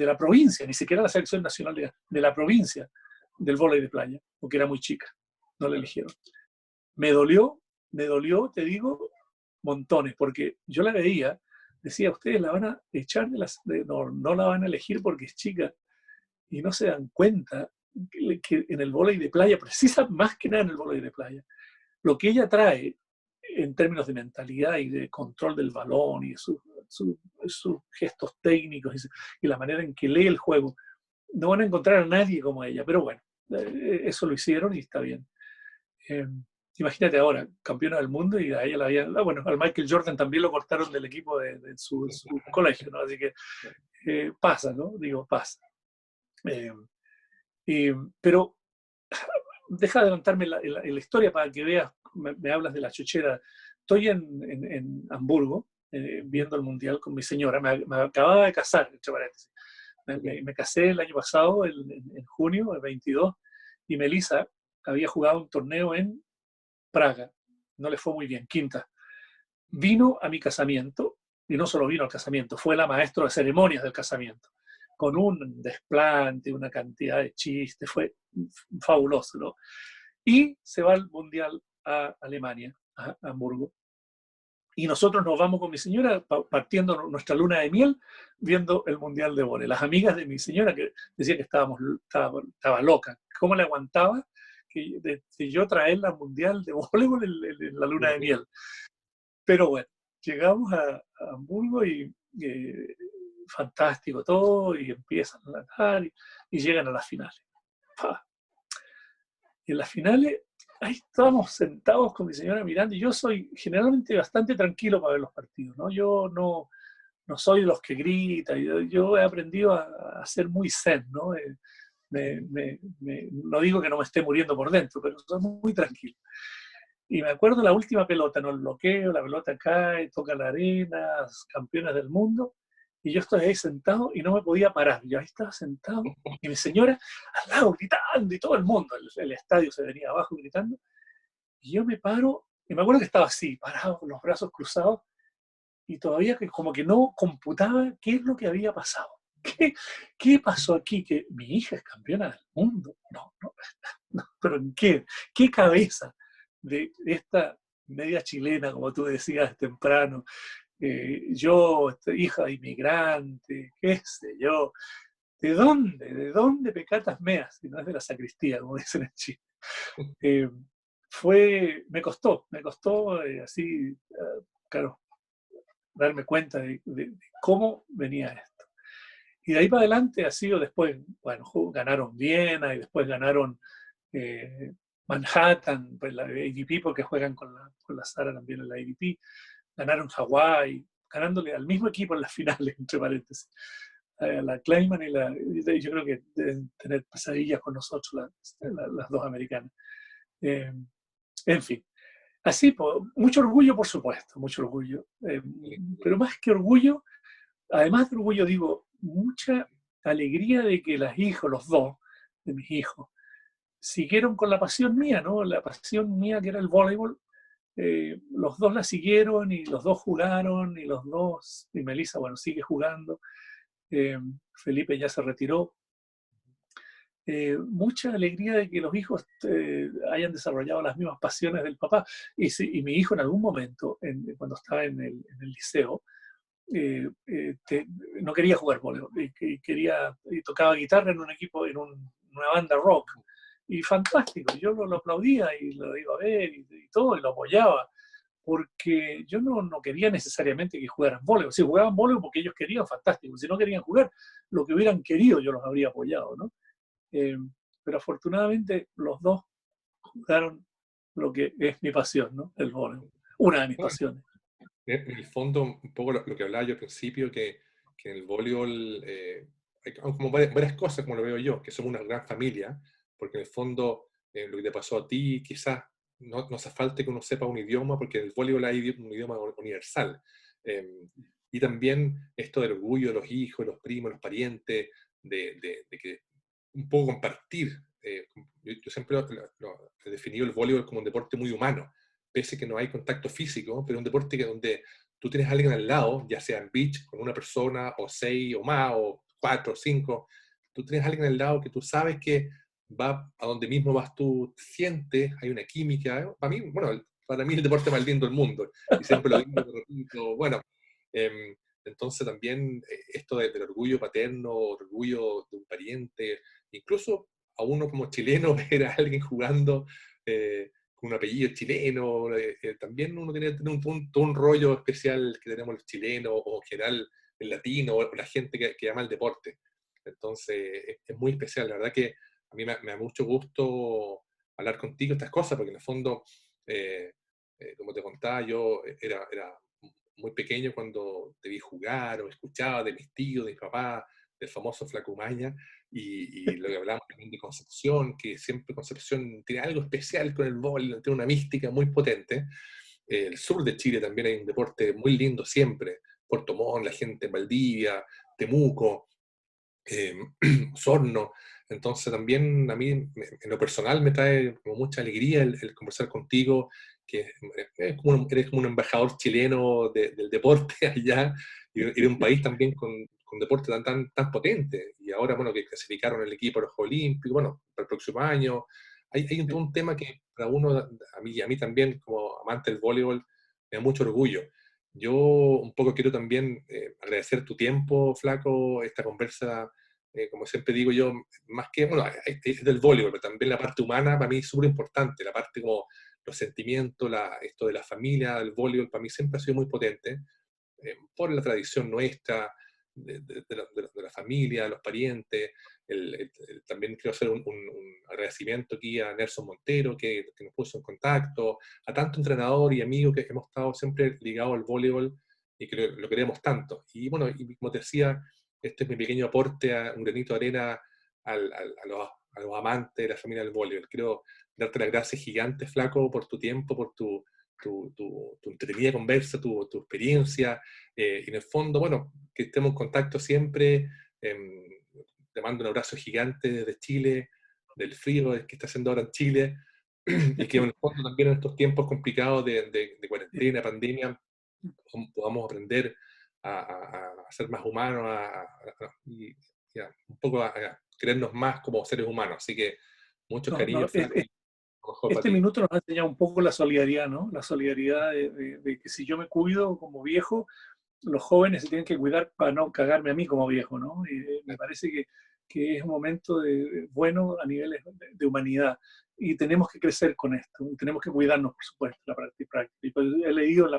la provincia, ni siquiera la selección nacional de la provincia del vóley de playa, porque era muy chica, no la eligieron. Me dolió, te digo, montones, porque yo la veía, decía, ustedes la van a echar no la van a elegir porque es chica, y no se dan cuenta que en el vóley de playa, precisa más que nada en el vóley de playa, lo que ella trae en términos de mentalidad y de control del balón y sus gestos técnicos y la manera en que lee el juego, no van a encontrar a nadie como ella, pero bueno, eso lo hicieron y está bien. Eh, Imagínate ahora, campeona del mundo, y a ella bueno, al Michael Jordan también lo cortaron del equipo de su colegio, ¿no? Así que pasa, ¿no? Digo, pasa. Pero deja de adelantarme la historia para que veas, me hablas de la chochera. Estoy en Hamburgo viendo el Mundial con mi señora, me acababa de casar, entre paréntesis. Me casé el año pasado, en junio, el 22, y Melissa había jugado un torneo en Praga, no le fue muy bien, quinta. Vino a mi casamiento, y no solo vino al casamiento, fue la maestra de ceremonias del casamiento, con un desplante, una cantidad de chistes, fue fabuloso, ¿no? Y se va al Mundial a Alemania, a Hamburgo. Y nosotros nos vamos con mi señora partiendo nuestra luna de miel viendo el Mundial de Vóley. Las amigas de mi señora que decían que estaba loca. ¿Cómo le aguantaba que yo traerla al Mundial de voleibol en la luna de miel? Pero bueno, llegamos a Hamburgo y fantástico todo, y empiezan a nadar y llegan a las finales. ¡Pah! Y en las finales, ahí estábamos sentados con mi señora mirando, y yo soy generalmente bastante tranquilo para ver los partidos, ¿no? Yo no soy de los que grita, yo he aprendido a ser muy zen, ¿no? No digo que no me esté muriendo por dentro, pero soy muy tranquilo. Y me acuerdo la última pelota, no el bloqueo, la pelota cae, toca la arena, campeones del mundo, y yo estoy ahí sentado y no me podía parar. Yo ahí estaba sentado y mi señora al lado gritando, y todo el mundo, el estadio se venía abajo gritando, y yo me paro, y me acuerdo que estaba así, parado con los brazos cruzados, y todavía como que no computaba qué es lo que había pasado. ¿Qué pasó aquí? Que mi hija es campeona del mundo. No, pero ¿en qué? ¿Qué cabeza de esta media chilena, como tú decías temprano, yo, hija de inmigrante, qué sé yo, ¿de dónde pecatas meas? Si no es de la sacristía, como dicen en Chile. Eh, me costó así, claro, darme cuenta de cómo venía esto. Y de ahí para adelante ha sido después, bueno, ganaron Viena y después ganaron Manhattan, pues la ADP, porque juegan con la Sara también en la ADP, ganaron Hawái, ganándole al mismo equipo en las finales, entre paréntesis. La Kleiman yo creo que deben tener pesadillas con nosotros, las dos americanas. Eh, en fin, así, mucho orgullo, por supuesto, mucho orgullo. Pero más que orgullo, además de orgullo, digo, mucha alegría de que los dos de mis hijos, siguieron con la pasión mía, ¿no? La pasión mía que era el voleibol. Los dos la siguieron y los dos jugaron y los dos, y Melissa, bueno, sigue jugando. Felipe ya se retiró. Mucha alegría de que los hijos hayan desarrollado las mismas pasiones del papá. Y mi hijo en algún momento, cuando estaba en el liceo, no quería jugar voleibol y tocaba guitarra en un equipo, una banda rock. Y fantástico, yo lo aplaudía y lo iba a ver y todo, y lo apoyaba, porque yo no quería necesariamente que jugaran voleibol. Si jugaban voleibol porque ellos querían, fantástico. Si no querían jugar, lo que hubieran querido, yo los habría apoyado, ¿no? Pero afortunadamente los dos jugaron lo que es mi pasión, ¿no? El voleibol. Una de mis Bueno, pasiones. en el fondo, un poco lo que hablaba yo al principio, que en el voleibol hay como varias cosas, como lo veo yo, que somos una gran familia, porque en el fondo lo que te pasó a ti, quizás no hace falta que uno sepa un idioma, porque en el voleibol hay un idioma universal. Eh, y también esto del orgullo de los hijos, los primos, los parientes, de que un poco compartir. Yo siempre he definido el voleibol como un deporte muy humano, pese a que no hay contacto físico, pero un deporte donde tú tienes a alguien al lado, ya sea en beach, con una persona, o 6, o más, o 4, o 5, tú tienes a alguien al lado que tú sabes que va a donde mismo vas tú, sientes, hay una química. Para mí el deporte más lindo del mundo, y siempre lo digo, lo repito, bueno, entonces también esto del orgullo paterno, orgullo de un pariente, incluso a uno como chileno ver a alguien jugando con un apellido chileno, también uno tiene que tener todo un rollo especial que tenemos los chilenos, o en general el latino, o la gente que ama el deporte. Entonces es muy especial, la verdad que a mí me da mucho gusto hablar contigo estas cosas, porque en el fondo, como te contaba, yo era muy pequeño cuando te vi jugar o escuchaba de mis tíos, de mi papá, del famoso Flaco Umaña, y lo que hablamos también de Concepción, que siempre Concepción tiene algo especial con el vóley, tiene una mística muy potente. El sur de Chile también hay un deporte muy lindo siempre, Puerto Montt, la gente en Valdivia, Temuco, eh, Osorno. Entonces también a mí, en lo personal, me trae como mucha alegría el conversar contigo, que eres como un embajador chileno del deporte allá, y de un país también con deporte tan potente. Y ahora, bueno, que clasificaron el equipo a los Juegos Olímpicos, bueno, para el próximo año. Hay un tema que para uno, a mí y a mí también, como amante del voleibol, me da mucho orgullo. Yo un poco quiero también agradecer tu tiempo, Flaco, esta conversa, como siempre digo yo, más que, bueno, es del voleibol, pero también la parte humana para mí es súper importante, la parte como los sentimientos, esto de la familia, el voleibol, para mí siempre ha sido muy potente, por la tradición nuestra, de la familia, los parientes. También quiero hacer un agradecimiento aquí a Nelson Montero, que nos puso en contacto, a tanto entrenador y amigo que hemos estado siempre ligados al voleibol y que lo queremos tanto. Y bueno, y como te decía, este es mi pequeño aporte, un granito de arena a los amantes de la familia del voleibol. Quiero darte las gracias gigantes, Flaco, por tu tiempo, por tu entretenida conversa, tu experiencia, y en el fondo, bueno, que estemos en contacto siempre. Te mando un abrazo gigante desde Chile, del frío que está haciendo ahora en Chile, y que en el fondo también en estos tiempos complicados de cuarentena, pandemia, podamos aprender a ser más humanos, y un poco a creernos más como seres humanos. Así que muchos No, no, cariños, Flaco, y lo mejor para este ti. minuto nos ha enseñado un poco la solidaridad, ¿no? La solidaridad de que si yo me cuido como viejo, los jóvenes se tienen que cuidar para no cagarme a mí como viejo, ¿no? Y me parece que es un momento bueno a niveles de humanidad. Y tenemos que crecer con esto, y tenemos que cuidarnos, por supuesto, la práctica. Y pues he leído en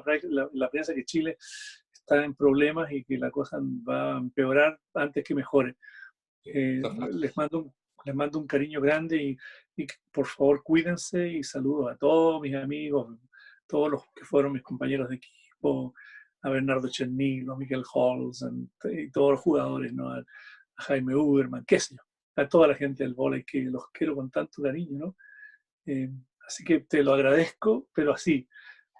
la prensa que Chile está en problemas y que la cosa va a empeorar antes que mejore. Les mando les mando un cariño grande y por favor cuídense y saludo a todos mis amigos, todos los que fueron mis compañeros de equipo, a Bernardo Chernil, a Miguel Halls, y todos los jugadores, ¿no? A Jaime Uberman, qué sé yo, a toda la gente del vóley que los quiero con tanto cariño, ¿no? Eh, Así que te lo agradezco, pero así,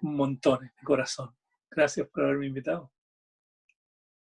un montón, de corazón. Gracias por haberme invitado.